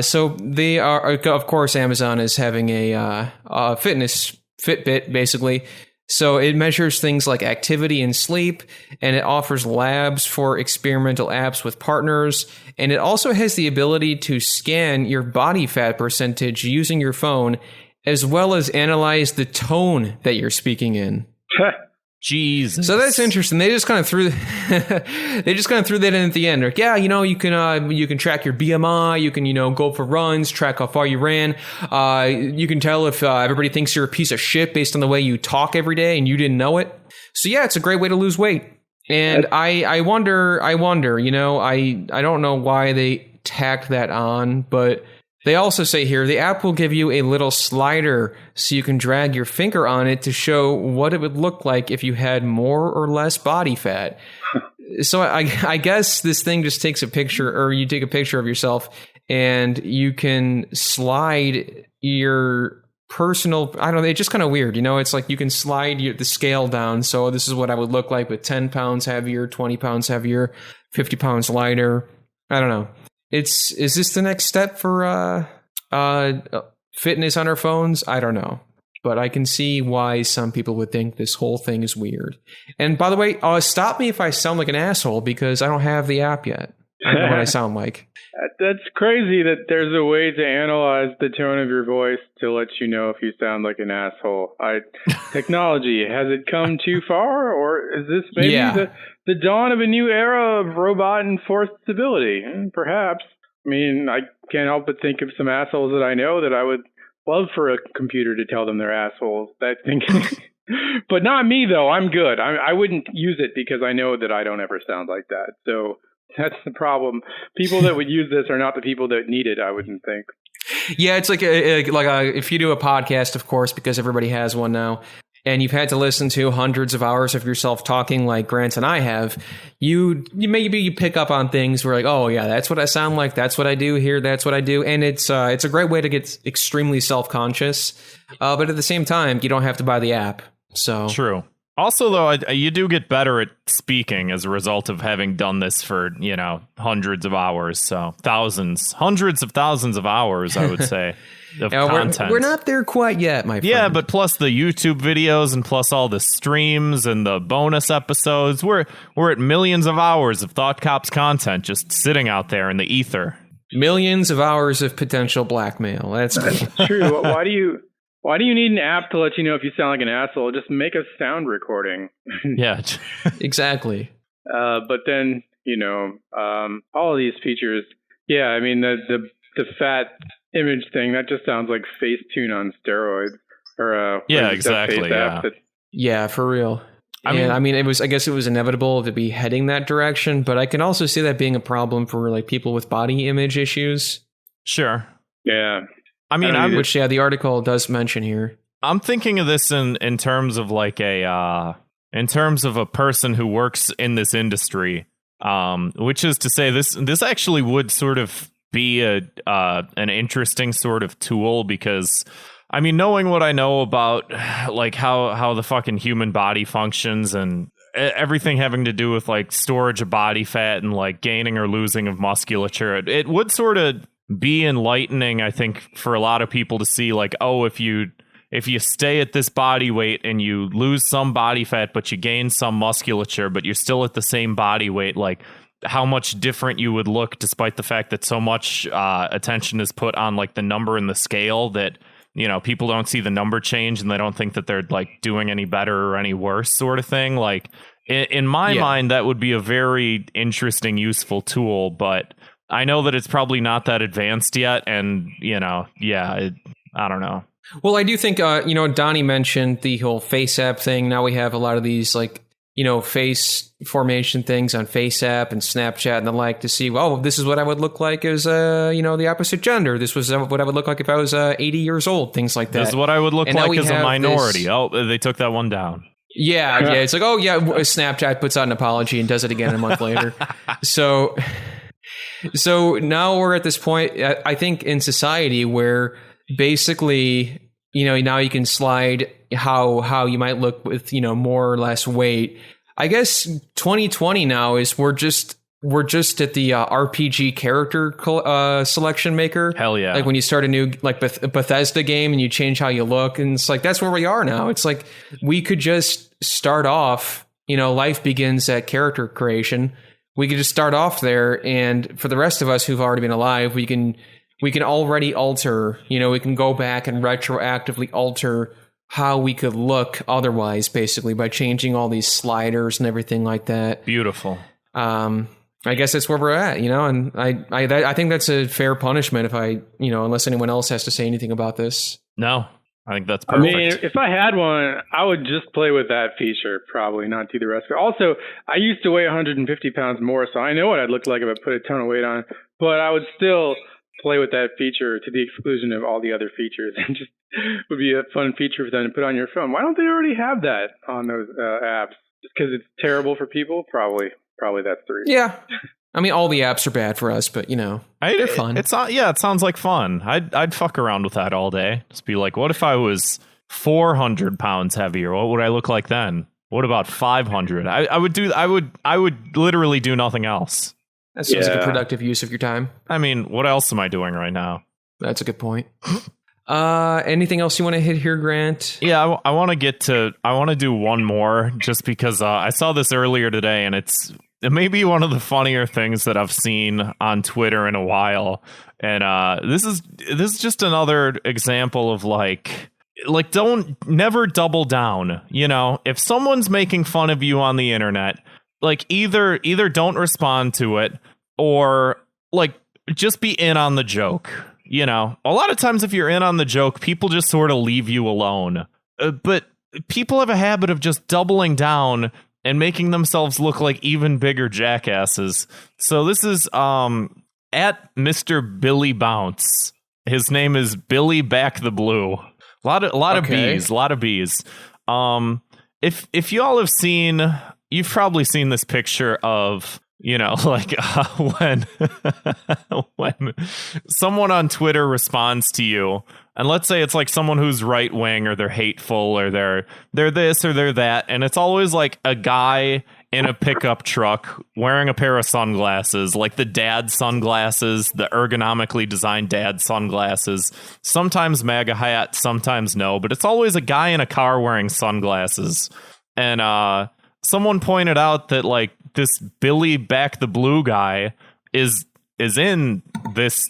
So they are, of course, Amazon is having a fitness Fitbit, basically. So it measures things like activity and sleep, and it offers labs for experimental apps with partners. And it also has the ability to scan your body fat percentage using your phone, as well as analyze the tone that you're speaking in. Jesus. So that's interesting. They just kind of threw that in at the end. Like, yeah, you know, you can track your BMI, you can, go for runs, track how far you ran. You can tell if everybody thinks you're a piece of shit based on the way you talk every day and you didn't know it. So yeah, it's a great way to lose weight. And I wonder, I don't know why they tacked that on, but they also say here, the app will give you a little slider so you can drag your finger on it to show what it would look like if you had more or less body fat. So I guess this thing just takes a picture, or you take a picture of yourself and you can slide your personal, I don't know, it's just kind of weird. It's like you can slide the scale down. So this is what I would look like with 10 pounds heavier, 20 pounds heavier, 50 pounds lighter. I don't know. Is this the next step for fitness on our phones? I don't know. But I can see why some people would think this whole thing is weird. And by the way, stop me if I sound like an asshole, because I don't have the app yet. I don't know what I sound like. That's crazy that there's a way to analyze the tone of your voice to let you know if you sound like an asshole. Technology, has it come too far? Or is this maybe the dawn of a new era of robot-enforced civility? Perhaps. I mean, I can't help but think of some assholes that I know that I would love for a computer to tell them they're assholes. But not me, though. I'm good. I wouldn't use it because I know that I don't ever sound like that. So that's the problem. People that would use this are not the people that need it, I wouldn't think. Yeah, it's like if you do a podcast, of course, because everybody has one now, and you've had to listen to hundreds of hours of yourself talking like Grant and I have, you pick up on things where like, oh yeah, that's what I sound like, that's what I do here, that's what I do. And it's a great way to get extremely self-conscious. But at the same time, you don't have to buy the app. So true. Also, though, you do get better at speaking as a result of having done this for, hundreds of hours. So hundreds of thousands of hours, I would say, of content. We're not there quite yet, my friend. Yeah, but plus the YouTube videos and plus all the streams and the bonus episodes, we're at millions of hours of Thought Cops content just sitting out there in the ether. Millions of hours of potential blackmail. That's true. Why do you Why do you need an app to let you know if you sound like an asshole? Just make a sound recording. Yeah. Exactly. But then, all of these features, I mean, the fat image thing, that just sounds like Facetune on steroids. Or yeah, exactly. Yeah, for real. I mean, I guess it was inevitable to be heading that direction, but I can also see that being a problem for like people with body image issues. Sure. Yeah. I mean, which the article does mention here. I'm thinking of this in terms of like in terms of a person who works in this industry, which is to say this actually would sort of be an interesting sort of tool, because I mean, knowing what I know about like how the fucking human body functions and everything having to do with like storage of body fat and like gaining or losing of musculature, it would sort of be enlightening, I think, for a lot of people to see like, oh, if you stay at this body weight and you lose some body fat, but you gain some musculature, but you're still at the same body weight, like how much different you would look, despite the fact that so much attention is put on like the number in the scale that, people don't see the number change and they don't think that they're like doing any better or any worse sort of thing. Like in my mind, that would be a very interesting, useful tool, but I know that it's probably not that advanced yet. And, I don't know. Well, I do think, Donnie mentioned the whole face app thing. Now we have a lot of these like, face formation things on Face App and Snapchat and the like to see, this is what I would look like as, the opposite gender. This was what I would look like if I was 80 years old, things like that. This is what I would look like as a minority. This... Oh, they took that one down. Yeah. It's like, Snapchat puts out an apology and does it again a month later. So now we're at this point, I think, in society where basically, now you can slide how you might look with, more or less weight. I guess 2020 now is we're just at the RPG character selection maker. Hell yeah. Like when you start a new like Bethesda game and you change how you look, and it's like that's where we are now. It's like we could just start off, life begins at character creation. We could just start off there, and for the rest of us who've already been alive, we can already alter, we can go back and retroactively alter how we could look otherwise, basically, by changing all these sliders and everything like that. Beautiful. I guess that's where we're at, and I think that's a fair punishment if unless anyone else has to say anything about this. No, I think that's perfect. I mean, if I had one, I would just play with that feature, probably not do the rest of it. Also, I used to weigh 150 pounds more, so I know what I'd look like if I put a ton of weight on, but I would still play with that feature to the exclusion of all the other features, and just would be a fun feature for them to put on your phone. Why don't they already have that on those apps? Just because it's terrible for people? Probably that's the reason. Yeah. I mean, all the apps are bad for us, but they're fun. It sounds like fun. I'd fuck around with that all day. Just be like, what if I was 400 pounds heavier? What would I look like then? What about 500? I would literally do nothing else. That seems like a productive use of your time. I mean, what else am I doing right now? That's a good point. Anything else you want to hit here, Grant? Yeah, I want to do one more just because I saw this earlier today, and it may be one of the funnier things that I've seen on Twitter in a while. And this is just another example of like never double down. If someone's making fun of you on the internet, like either don't respond to it or like just be in on the joke. A lot of times if you're in on the joke, people just sort of leave you alone. But people have a habit of just doubling down and making themselves look like even bigger jackasses. So this is at Mr. Billy Bounce. His name is Billy Back the Blue. A lot of bees. If y'all have seen, you've probably seen this picture of, when someone on Twitter responds to you, and let's say it's like someone who's right wing or they're hateful or they're this or they're that, and it's always like a guy in a pickup truck wearing a pair of sunglasses, like the dad sunglasses, the ergonomically designed dad sunglasses, sometimes MAGA hat, sometimes no, but it's always a guy in a car wearing sunglasses. And someone pointed out that like this Billy Back the Blue guy is is in this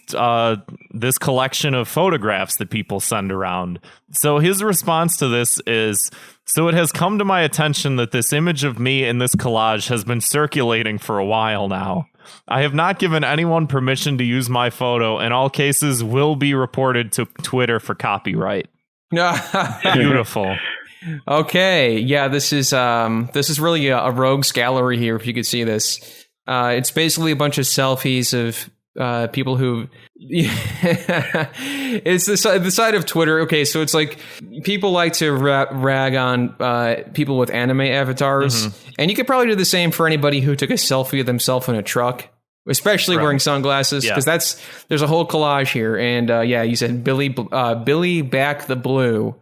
this collection of photographs that people send around. So his response to this is, so it has come to my attention that this image of me in this collage has been circulating for a while now. I have not given anyone permission to use my photo. In all cases, will be reported to Twitter for copyright. Beautiful. Okay, yeah, this is really a rogues gallery here. If you could see this, it's basically a bunch of selfies of people who. It's the side of Twitter. Okay, so it's like people like to rag on people with anime avatars, and you could probably do the same for anybody who took a selfie of themselves in a truck, especially wearing sunglasses, because there's a whole collage here. And yeah, you said Billy Back the Blue.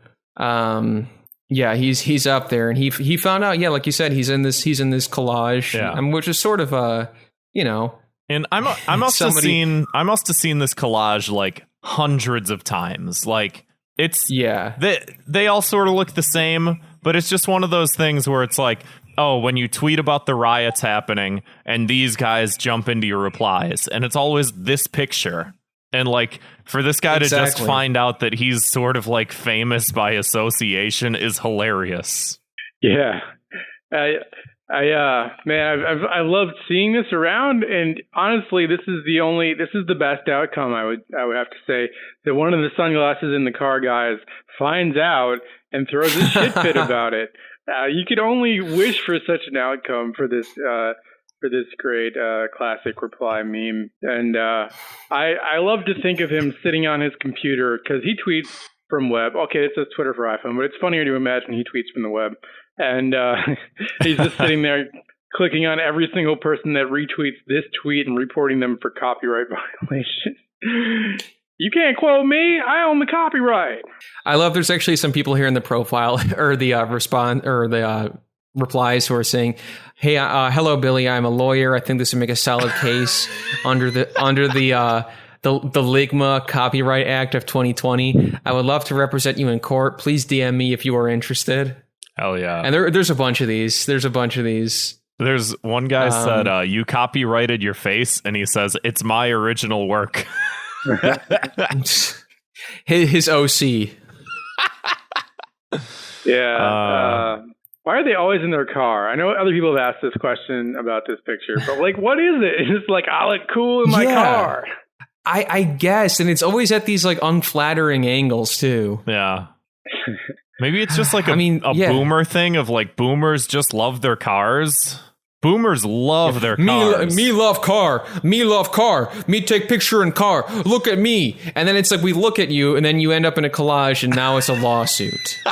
Yeah, he's up there, and he found out. Yeah, like you said, he's in this collage, which is sort of you know. And I must have seen this collage like hundreds of times. Like it's they all sort of look the same, but it's just one of those things where it's like, oh, when you tweet about the riots happening and these guys jump into your replies, and it's always this picture. And like for this guy to just find out that he's sort of like famous by association is hilarious. Yeah. I loved seeing this around, and honestly, this is the best outcome. I would have to say that one of the sunglasses in the car guys finds out and throws a shit fit about it. You could only wish for such an outcome for this great classic reply meme, and I love to think of him sitting on his computer because he tweets from web. Okay, it says Twitter for iPhone, but it's funnier to imagine he tweets from the web. And he's just sitting there clicking on every single person that retweets this tweet and reporting them for copyright violation. You can't quote me. I own the copyright. I love there's actually some people here in the profile or the replies who are saying, hey, hello, Billy. I'm a lawyer. I think this would make a solid case under the Ligma Copyright Act of 2020. I would love to represent you in court. Please DM me if you are interested. Hell yeah. And there's a bunch of these. There's one guy said, you copyrighted your face, and he says, it's my original work. his OC. Yeah. Why are they always in their car? I know other people have asked this question about this picture, but like, what is it? It's just like, I look cool in my car. I guess, and it's always at these like unflattering angles too. Yeah. Maybe it's just like a boomer thing of like boomers just love their cars. Boomers love their cars. Me love car. Me love car. Me take picture in car. Look at me. And then it's like we look at you and then you end up in a collage and now it's a lawsuit.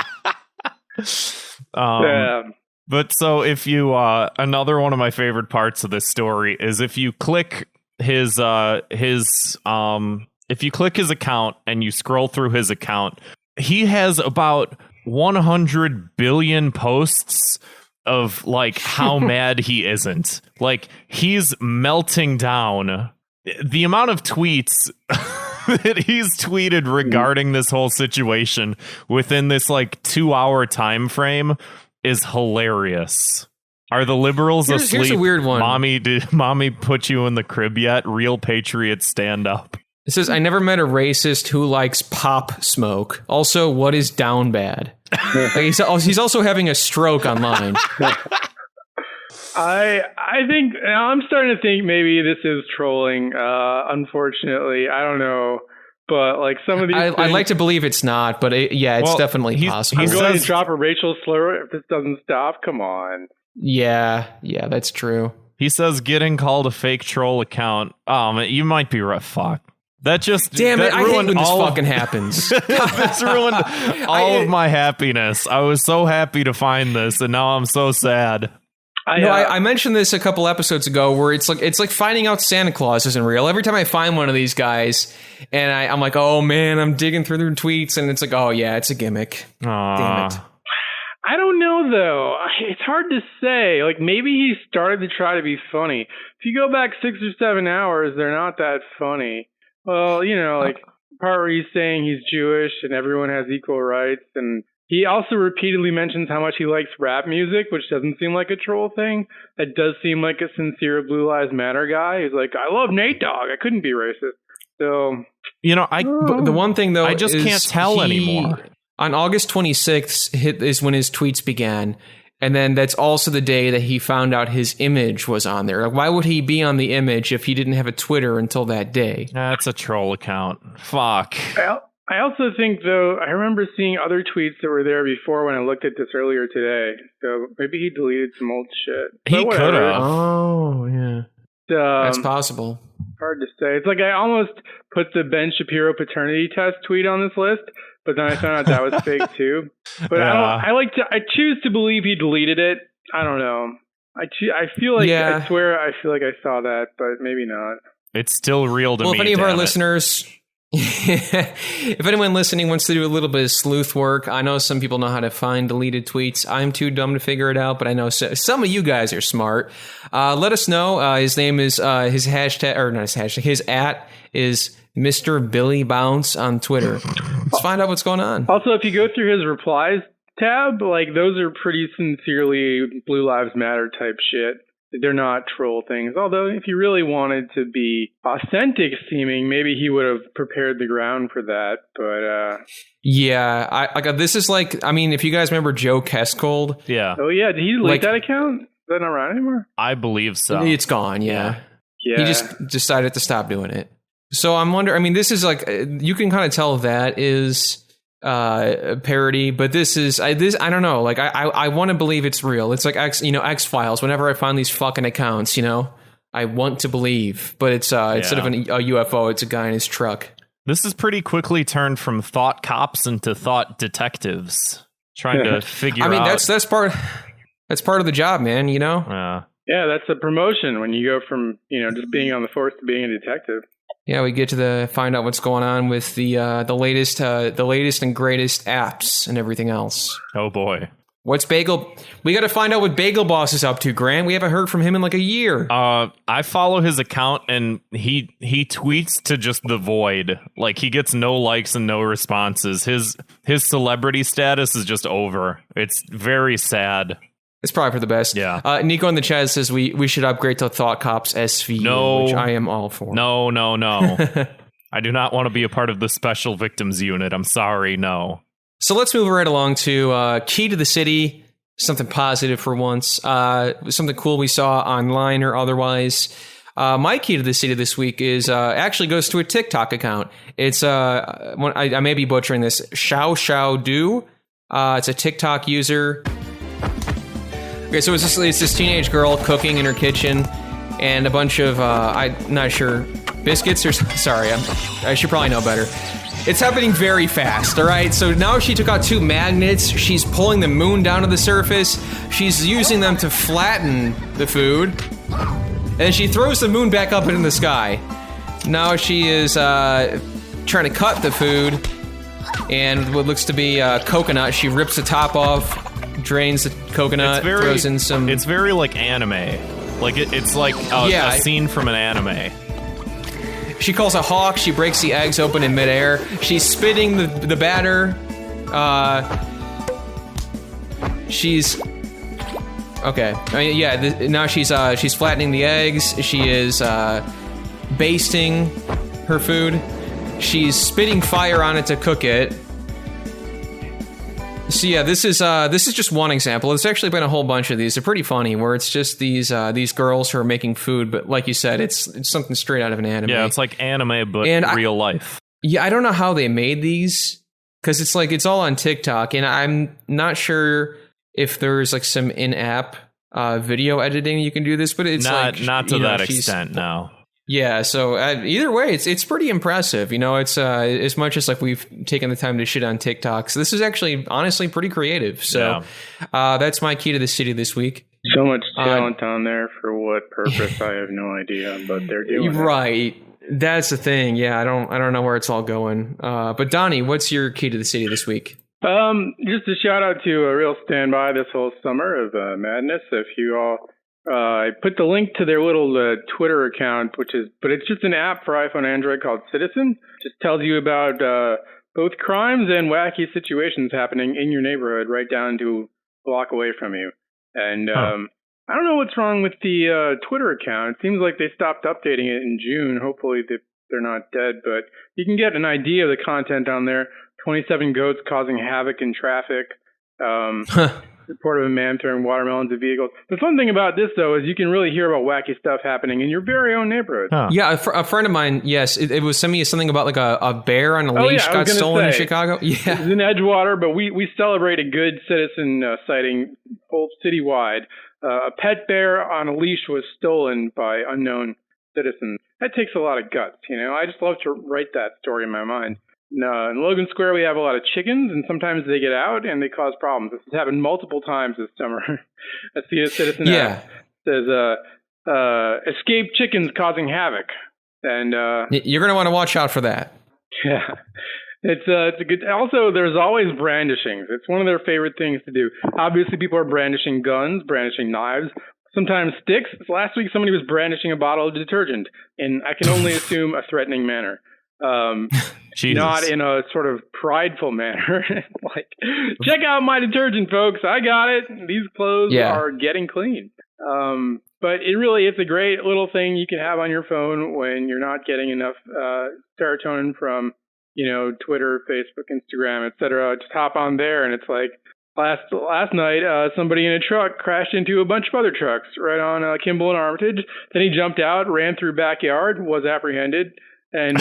But so if you another one of my favorite parts of this story is if you click his account and you scroll through his account, he has about 100 billion posts of like how mad he isn't. Like he's melting down. The amount of tweets that he's tweeted regarding this whole situation within this like 2-hour time frame is hilarious. Are the liberals asleep? Here's a weird one. Did mommy put you in the crib yet? Real patriots stand up. It says, I never met a racist who likes pop smoke. Also, what is down bad? Like he's also having a stroke online. I think I'm starting to think maybe this is trolling. Unfortunately, I don't know, but like some of these, I'd like to believe it's not, but it's definitely possible. I'm going to drop a Rachel slur if this doesn't stop. Come on. Yeah, that's true. He says getting called a fake troll account. You might be right. Fuck. That just damn it! I hate when this fucking happens. This ruined all of my happiness. I was so happy to find this, and now I'm so sad. I mentioned this a couple episodes ago, where it's like finding out Santa Claus isn't real. Every time I find one of these guys, and I'm like, oh man, I'm digging through their tweets, and it's like, oh yeah, it's a gimmick. Damn it. I don't know though. It's hard to say. Like maybe he started to try to be funny. If you go back 6 or 7 hours, they're not that funny. Well, like part where he's saying he's Jewish and everyone has equal rights, and He also repeatedly mentions how much he likes rap music, which doesn't seem like a troll thing. That does seem like a sincere Blue Lives Matter guy. He's like, I love Nate Dogg. I couldn't be racist. So, the one thing though, I just can't tell anymore. On August 26th is when his tweets began. And then that's also the day that he found out his image was on there. Like, why would he be on the image if he didn't have a Twitter until that day? That's a troll account. Fuck. I also think, though, I remember seeing other tweets that were there before when I looked at this earlier today. So maybe he deleted some old shit. He could have. Oh, yeah. That's possible. Hard to say. It's like I almost put the Ben Shapiro paternity test tweet on this list, but then I found out that was fake too. But I choose to believe he deleted it. I don't know. I feel like I swear I feel like I saw that, but maybe not. It's still real to me. Well, if any of our listeners, if anyone listening wants to do a little bit of sleuth work, I know some people know how to find deleted tweets. I'm too dumb to figure it out, but I know some of you guys are smart. Let us know. His name is his hashtag, or not his hashtag. His @ is Mr. Billy Bounce on Twitter. Let's find out what's going on. Also, if you go through his replies tab, like those are pretty sincerely Blue Lives Matter type shit. They're not troll things. Although, if he really wanted to be authentic seeming, maybe he would have prepared the ground for that. But yeah, this is like, I mean, if you guys remember Joe Keskold, yeah. Oh yeah, did he delete that account? Is that not around anymore? I believe so. It's gone. Yeah. He just decided to stop doing it. So I'm wondering. I mean, this is like you can kind of tell that is a parody, but this I don't know. Like I want to believe it's real. It's like X-Files. Whenever I find these fucking accounts, I want to believe, but it's instead of a UFO, it's a guy in his truck. This is pretty quickly turned from thought cops into thought detectives, trying to figure out. I mean, that's part of the job, man. Yeah, that's a promotion when you go from just being on the force to being a detective. Yeah, we get to find out what's going on with the latest and greatest apps and everything else. Oh boy, what's Bagel? We got to find out what Bagel Boss is up to, Grant. We haven't heard from him in like a year. I follow his account and he tweets to just the void. Like he gets no likes and no responses. His celebrity status is just over. It's very sad. It's probably for the best. Yeah. Nico in the chat says we should upgrade to Thought Cops SV, which I am all for. No. I do not want to be a part of the special victims unit. I'm sorry, no. So let's move right along to Key to the City, something positive for once, something cool we saw online or otherwise. My key to the city this week is actually goes to a TikTok account. It's I may be butchering this. Xiao Do. It's a TikTok user. Okay, so it's this teenage girl cooking in her kitchen, and a bunch of I'm not sure biscuits or sorry, I should probably know better. It's happening very fast, all right? So now she took out 2 magnets. She's pulling the moon down to the surface. She's using them to flatten the food, and she throws the moon back up into the sky. Now she is trying to cut the food, and what looks to be coconut. She rips the top off, drains the coconut, throws in some... It's very like anime. Like it's like a scene from an anime. She calls a hawk. She breaks the eggs open in midair. She's spitting the batter. She's... Okay. I mean, yeah, now she's flattening the eggs. She is basting her food. She's spitting fire on it to cook it. So yeah, this is just one example. There's actually been a whole bunch of these. They're pretty funny, where it's just these girls who are making food, but like you said, it's something straight out of an anime. Yeah, it's like anime, but real life. Yeah, I don't know how they made these, because it's all on TikTok, and I'm not sure if there's like some in-app video editing you can do this, but it's not to that extent. No. Yeah, so either way, it's pretty impressive. It's as much as like we've taken the time to shit on TikTok. So this is actually honestly pretty creative. So that's my key to the city this week. So much talent on there for what purpose? I have no idea, but they're doing right. That's the thing. Yeah, I don't know where it's all going. But Donnie, what's your key to the city this week? Just a shout out to a real standby this whole summer of madness. If you all. I put the link to their little Twitter account, but it's just an app for iPhone and Android called Citizen. Just tells you about both crimes and wacky situations happening in your neighborhood, right down to a block away from you. And I don't know what's wrong with the Twitter account. It seems like they stopped updating it in June. Hopefully they're not dead, but you can get an idea of the content on there. 27 goats causing havoc in traffic. Report of a man throwing watermelons at vehicles. The fun thing about this, though, is you can really hear about wacky stuff happening in your very own neighborhood. Yeah, a friend of mine, yes, it was sending me something about like a bear on a leash got stolen in Chicago. Yeah, it's in Edgewater, but we celebrate a good citizen sighting full citywide. A pet bear on a leash was stolen by unknown citizens. That takes a lot of guts, you know. I just love to write that story in my mind. In Logan Square, we have a lot of chickens, and sometimes they get out and they cause problems. This has happened multiple times this summer. I see a citizen says, escaped chickens causing havoc. And you're going to want to watch out for that. Yeah. It's a good. Also, there's always brandishings. It's one of their favorite things to do. Obviously, people are brandishing guns, brandishing knives, sometimes sticks. Last week, somebody was brandishing a bottle of detergent, in I can only assume a threatening manner. Not in a sort of prideful manner. Like, check out my detergent, folks. I got it. These clothes are getting clean. But it really is a great little thing you can have on your phone when you're not getting enough serotonin from, you know, Twitter, Facebook, Instagram, etc. Just hop on there, and it's like last night, somebody in a truck crashed into a bunch of other trucks right on Kimball and Armitage. Then he jumped out, ran through backyard, was apprehended. And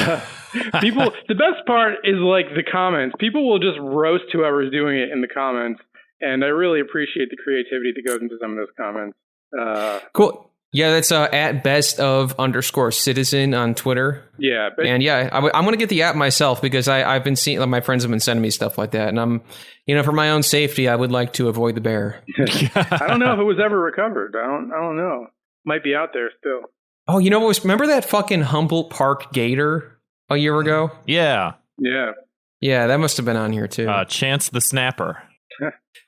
people, the best part is like the comments. People will just roast whoever's doing it in the comments. And I really appreciate the creativity that goes into some of those comments. Cool. Yeah, that's at best_of_citizen on Twitter. Yeah. And yeah, I'm going to get the app myself because I've been seeing, like, my friends have been sending me stuff like that. And I'm, you know, for my own safety, I would like to avoid the bear. I don't know if it was ever recovered. I don't know. Might be out there still. Oh, you know, remember that fucking Humboldt Park gator a year ago? Yeah. Yeah. Yeah, that must have been on here too. Chance the Snapper.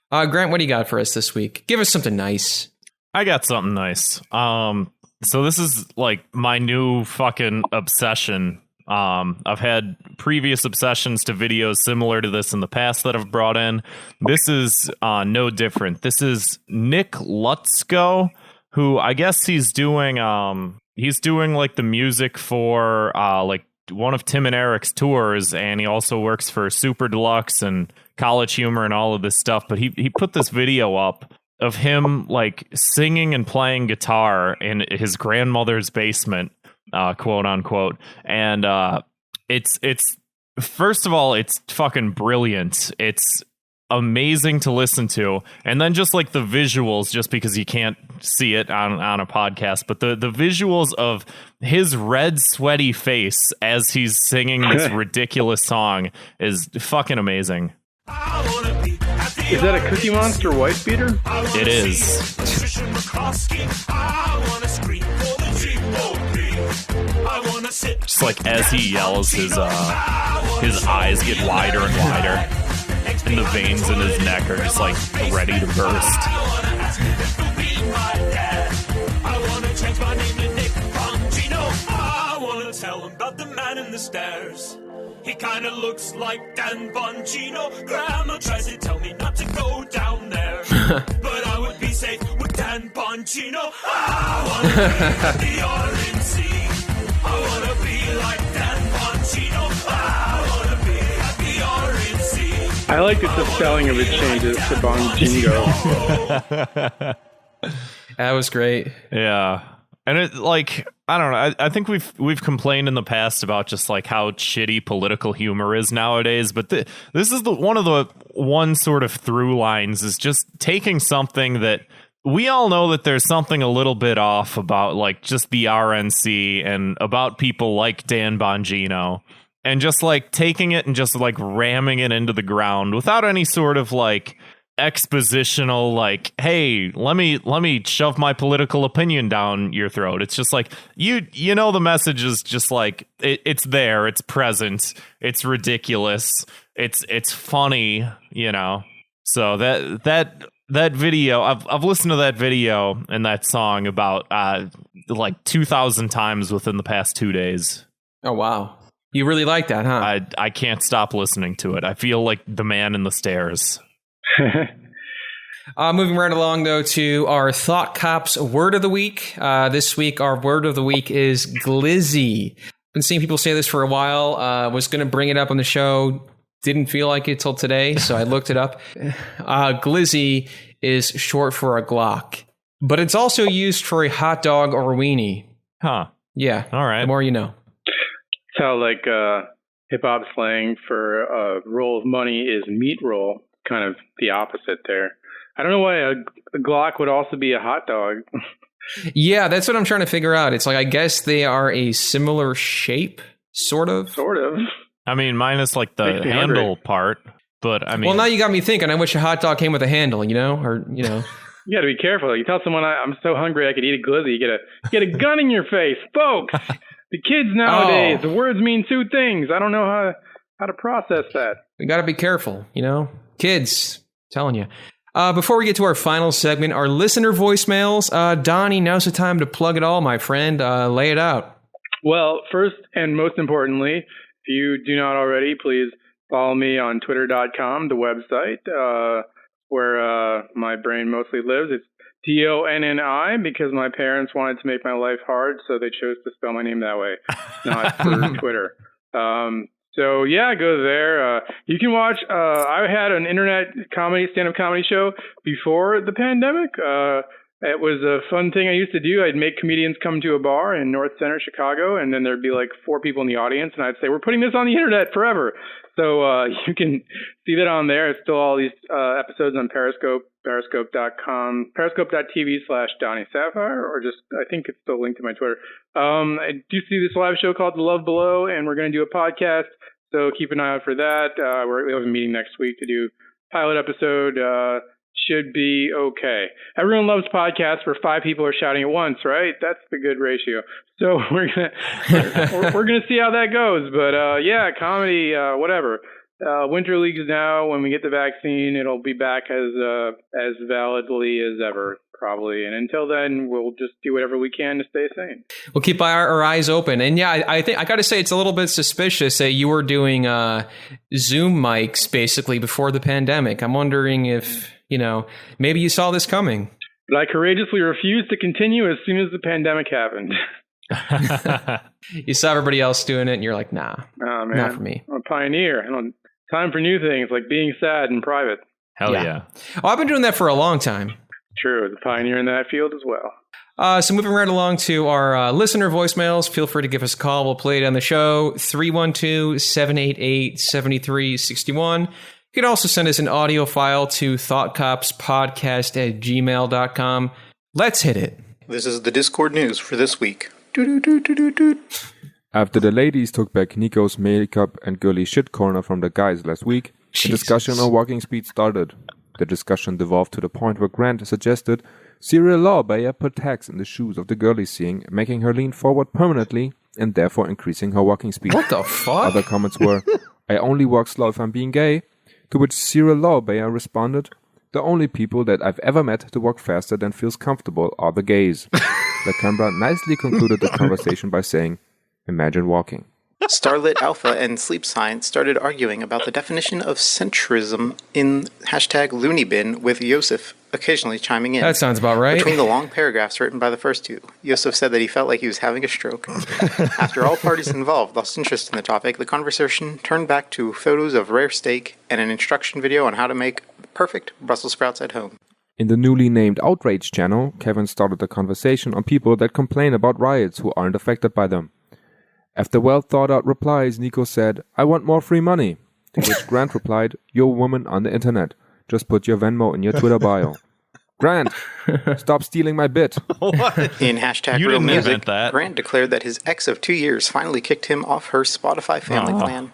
Grant, what do you got for us this week? Give us something nice. I got something nice. So this is like my new fucking obsession. I've had previous obsessions to videos similar to this in the past that I've brought in. This is no different. This is Nick Lutzko, who I guess he's doing like the music for like one of Tim and Eric's tours, and he also works for Super Deluxe and College Humor and all of this stuff. But he put this video up of him like singing and playing guitar in his grandmother's basement, quote unquote. And it's first of all, it's fucking brilliant. It's amazing to listen to, and then just like the visuals, just because you can't see it on a podcast, but the visuals of his red sweaty face as he's singing this ridiculous song is fucking amazing. Is that a Cookie Monster wife beater? It is. Just like as he yells, his eyes get wider and wider, and the veins in his neck are just like ready to burst. Tell him about the man in the stairs. He kinda looks like Dan Bongino. Grandma tries to tell me not to go down there, but I would be safe with Dan Bongino. I wanna be at the RNC. I wanna be like Dan Bongino. I wanna be at the RNC. I like that the spelling of it changes to Bongino. That was great. Yeah. And it, like, I don't know. I think we've complained in the past about just like how shitty political humor is nowadays. But this is one of the sort of through lines is just taking something that we all know that there's something a little bit off about, like just the RNC and about people like Dan Bongino, and just like taking it and just like ramming it into the ground without any sort of like expositional, like, hey, let me shove my political opinion down your throat. It's just like you know the message is just like it's there, it's present, it's ridiculous, it's funny, you know. So that video, I've listened to that video and that song about like 2,000 times within the past 2 days. Oh wow. You really like that, huh? I can't stop listening to it. I feel like the man in the stairs. Moving right along, though, to our Thought Cops word of the week. This week, our word of the week is glizzy. Been seeing people say this for a while. Was going to bring it up on the show. Didn't feel like it till today, so I looked it up. Glizzy is short for a Glock, but it's also used for a hot dog or a weenie. Huh. Yeah. All right. The more you know. It's how hip hop slang for a roll of money is meat roll. Kind of the opposite there. I don't know why a Glock would also be a hot dog. Yeah, that's what I'm trying to figure out. It's like, I guess they are a similar shape, sort of. Sort of. I mean, minus like the handle part, but I mean. Well, now you got me thinking. I wish a hot dog came with a handle, or You got to be careful. You tell someone I'm so hungry I could eat a glizzy. You get a gun in your face, folks. The kids nowadays, the words mean two things. I don't know how to process that. We got to be careful, Kids, telling you. Before we get to our final segment, our listener voicemails. Donnie, now's the time to plug it all, my friend. Lay it out. Well, first and most importantly, if you do not already, please follow me on twitter.com, the website, where my brain mostly lives. It's Donni, because my parents wanted to make my life hard, so they chose to spell my name that way, not for Twitter. So yeah, go there. You can watch. I had an internet stand-up comedy show before the pandemic. It was a fun thing I used to do. I'd make comedians come to a bar in North Center, Chicago, and then there'd be like 4 people in the audience, and I'd say, "We're putting this on the internet forever." So you can see that on there. It's still all these episodes on Periscope, periscope.com, periscope.tv/Donni Saphire, or just, I think it's still linked to my Twitter. I do see this live show called The Love Below, and we're going to do a podcast, so keep an eye out for that. We have a meeting next week to do a pilot episode. Should be okay. Everyone loves podcasts where 5 people are shouting at once, right? That's the good ratio. So we're gonna see how that goes. But yeah, comedy, whatever. Winter Leagues now. When we get the vaccine, it'll be back as validly as ever, probably. And until then, we'll just do whatever we can to stay sane. We'll keep our eyes open. And yeah, I think I got to say it's a little bit suspicious that you were doing Zoom mics basically before the pandemic. I'm wondering if maybe you saw this coming. But I courageously refused to continue as soon as the pandemic happened. You saw everybody else doing it, and you're like, nah, man, not for me. I'm a pioneer. Time for new things, like being sad in private. Hell yeah. Oh, I've been doing that for a long time. True, the pioneer in that field as well. So moving right along to our listener voicemails, feel free to give us a call. We'll play it on the show, 312-788-7361. You can also send us an audio file to thoughtcopspodcast@gmail.com. Let's hit it. This is the Discord news for this week. After the ladies took back Nico's makeup and girly shit corner from the guys last week, the discussion on walking speed started. The discussion devolved to the point where Grant suggested serial lawbayer put tags in the shoes of the girlie seeing, making her lean forward permanently and therefore increasing her walking speed. What the fuck? Other comments were, I only walk slow if I'm being gay, to which serial lawbayer responded, the only people that I've ever met to walk faster than feels comfortable are the gays. Lacambra nicely concluded the conversation by saying, imagine walking. Starlit Alpha and Sleep Science started arguing about the definition of centrism in #LoonyBin, with Yosef occasionally chiming in. That sounds about right. Between the long paragraphs written by the first two, Yosef said that he felt like he was having a stroke. After all parties involved lost interest in the topic, the conversation turned back to photos of rare steak and an instruction video on how to make perfect Brussels sprouts at home. In the newly named Outrage channel, Kevin started a conversation on people that complain about riots who aren't affected by them. After well-thought-out replies, Nico said, I want more free money. To which Grant replied, you're a woman on the internet. Just put your Venmo in your Twitter bio. Grant, stop stealing my bit. In #RealMusic, Grant declared that his ex of 2 years finally kicked him off her Spotify family plan.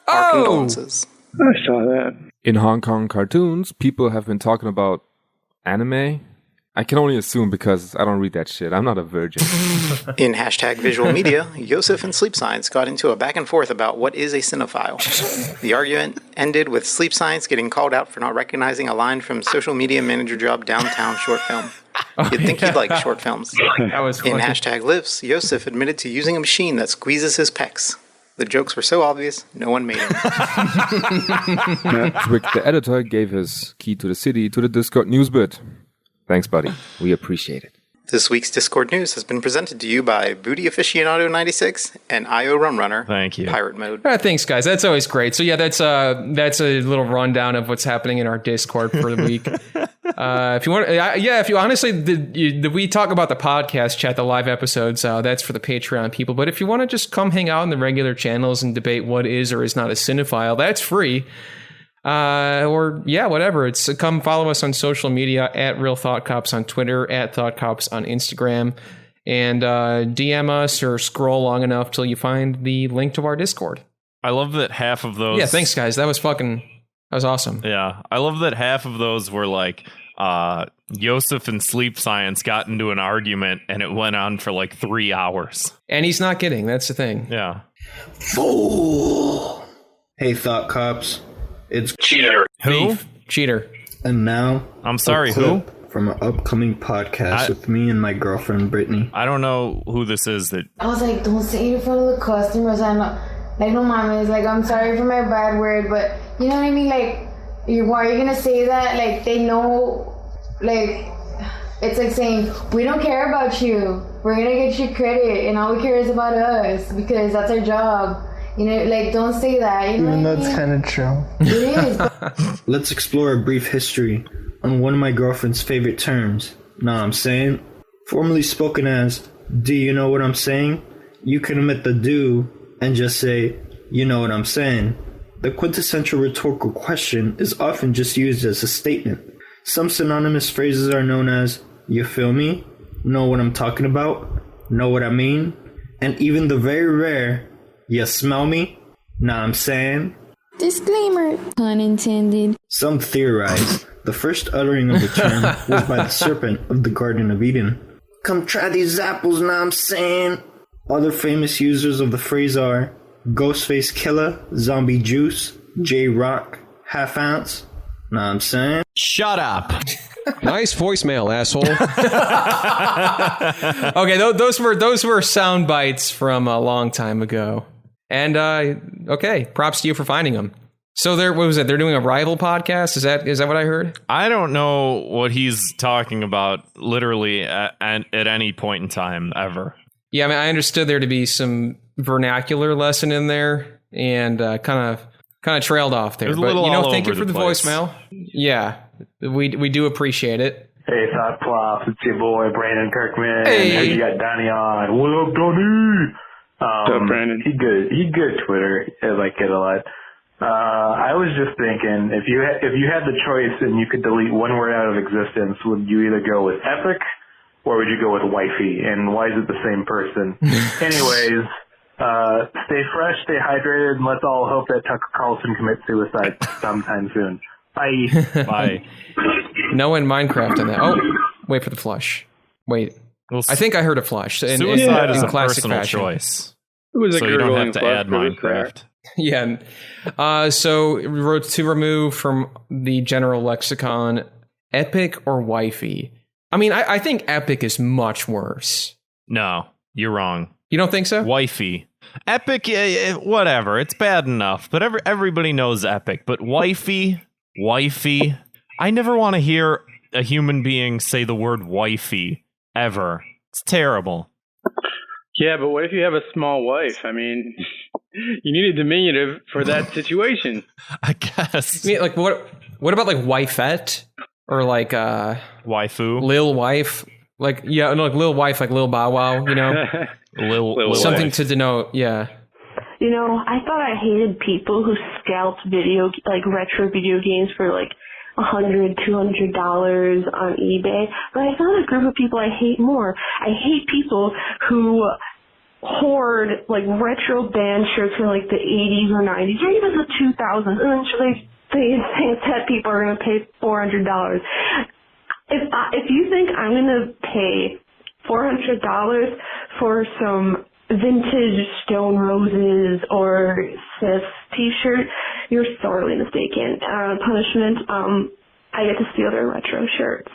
Our condolences. I saw that. In Hong Kong cartoons, people have been talking about anime. I can only assume because I don't read that shit. I'm not a virgin. In #Visual Media, Yosef and Sleep Science got into a back and forth about what is a cinephile. The argument ended with Sleep Science getting called out for not recognizing a line from Social Media Manager Job Downtown short film. You'd think he'd like short films. That was funny. In #Lifts, Yosef admitted to using a machine that squeezes his pecs. The jokes were so obvious, no one made them. Matt Zwick, the editor, gave his key to the city to the Discord news bit. Thanks, buddy. We appreciate it. This week's Discord news has been presented to you by Booty Aficionado 96 and IO Rum Runner. Thank you. Pirate mode. Thanks, guys. That's always great. So yeah, that's a little rundown of what's happening in our Discord for the week. If you want, if you honestly, we talk about the podcast chat, the live episodes. That's for the Patreon people. But if you want to just come hang out in the regular channels and debate what is or is not a cinephile, that's free. Whatever. It's come follow us on social media at Real Thought Cops on Twitter, at Thought Cops on Instagram, and DM us or scroll long enough till you find the link to our Discord. I love that half of those. Yeah, thanks, guys. That was awesome. Yeah, I love that half of those were like Yosef and Sleep Science got into an argument and it went on for like 3 hours. And he's not kidding. That's the thing. Yeah. Fool. Hey, Thought Cops. It's Cheater. Who? Cheater. And now, I'm sorry, who? From an upcoming podcast with me and my girlfriend, Brittany. I don't know who this is. That I was like, don't say it in front of the customers. I'm not, like, no mames. Like, I'm sorry for my bad word, but you know what I mean? Like, why are you going to say that? Like, they know, like, it's like saying, we don't care about you. We're going to get you credit, and all we care is about us because that's our job. You know, like, don't say that. You know Even what though I it's mean? kind of true. It is. Let's explore a brief history on one of my girlfriend's favorite terms. Know what I'm saying? Formerly spoken as, do you know what I'm saying? You can omit the do and just say, you know what I'm saying. The quintessential rhetorical question is often just used as a statement. Some synonymous phrases are known as, you feel me? Know what I'm talking about? Know what I mean? And even the very rare, you smell me? Know what I'm saying? Disclaimer, pun intended. Some theorize the first uttering of the term was by the serpent of the Garden of Eden. Come try these apples, know what I'm saying? Other famous users of the phrase are Ghostface Killer, Zombie Juice, J-Rock, Half Ounce, know what I'm saying? Shut up. Nice voicemail, asshole. Okay, those were sound bites from a long time ago. And okay, props to you for finding them. So what was it? They're doing a rival podcast? Is that what I heard? I don't know what he's talking about literally at any point in time ever. Yeah, I mean, I understood there to be some vernacular lesson in there and kind of trailed off there. But thank you for the voicemail. Yeah, we do appreciate it. Hey, Thought Plops, it's your boy Brandon Kirkman. Hey, you got Donnie on. What up, Donnie? What's up, Brandon? He good Twitter. I like it a lot. I was just thinking, if you had the choice and you could delete one word out of existence, would you either go with epic or would you go with wifey? And why is it the same person? Anyways, stay fresh, stay hydrated, and let's all hope that Tucker Carlson commits suicide sometime soon. Bye. Bye. No in Minecraft on that. Oh, wait for the flush. Wait. I think I heard a flush. Suicide is a classic personal fashion. choice. It was so you don't have to add Minecraft. Yeah. So to remove from the general lexicon, epic or wifey. I mean, I think epic is much worse. No, you're wrong. You don't think so? Wifey. Epic, whatever. It's bad enough. But everybody knows epic. But wifey. I never want to hear a human being say the word wifey ever. It's terrible. Yeah, but what if you have a small wife? I mean, you need a diminutive for that situation. I guess. I mean, like what about like wifette or like waifu, lil wife? Like like lil wife, like Lil Bow Wow, you know, lil something wife. to denote. Yeah. You know, I thought I hated people who scalped retro video games for like $100, $200 on eBay, but I found a group of people I hate more. I hate people who hoard like retro band shirts from like the 80s or 90s or even the 2000s, and then they think that people are going to pay $400. If you think I'm going to pay $400 for some vintage Stone Roses or Sis t-shirt, you're sorely mistaken. Punishment, I get to steal their retro shirts.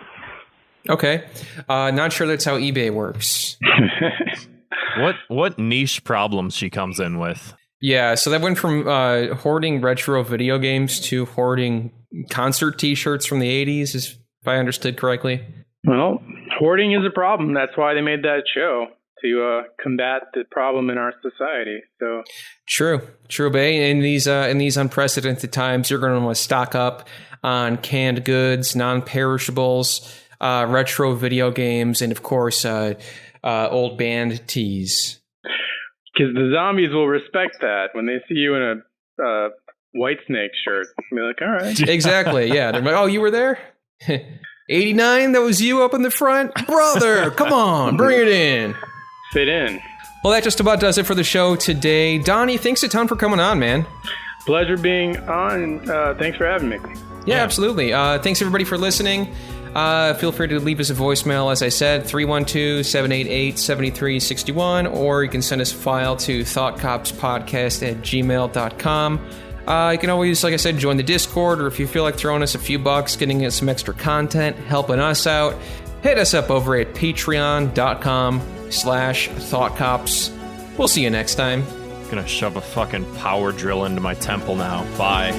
Okay. Not sure that's how eBay works. What niche problems she comes in with? Yeah, so that went from hoarding retro video games to hoarding concert T-shirts from the 80s, if I understood correctly. Well, hoarding is a problem. That's why they made that show, to combat the problem in our society. So true, Bay. In these unprecedented times, you're going to want to stock up on canned goods, non-perishables, retro video games, and of course, old band tees. Because the zombies will respect that when they see you in a Whitesnake shirt. They'll be like, all right. Exactly, yeah. They're like, oh, you were there? 89, that was you up in the front? Brother, come on, bring it in. Fit in. Well, that just about does it for the show today. Donnie, thanks a ton for coming on, man. Pleasure being on. Thanks for having me. Yeah, absolutely. Thanks, everybody, for listening. Feel free to leave us a voicemail, as I said, 312-788-7361, or you can send us a file to thoughtcopspodcast@gmail.com. You can always, like I said, join the Discord, or if you feel like throwing us a few bucks, getting us some extra content, helping us out, hit us up over at patreon.com/thoughtcops. We'll see you next time. I'm gonna shove a fucking power drill into my temple now. Bye.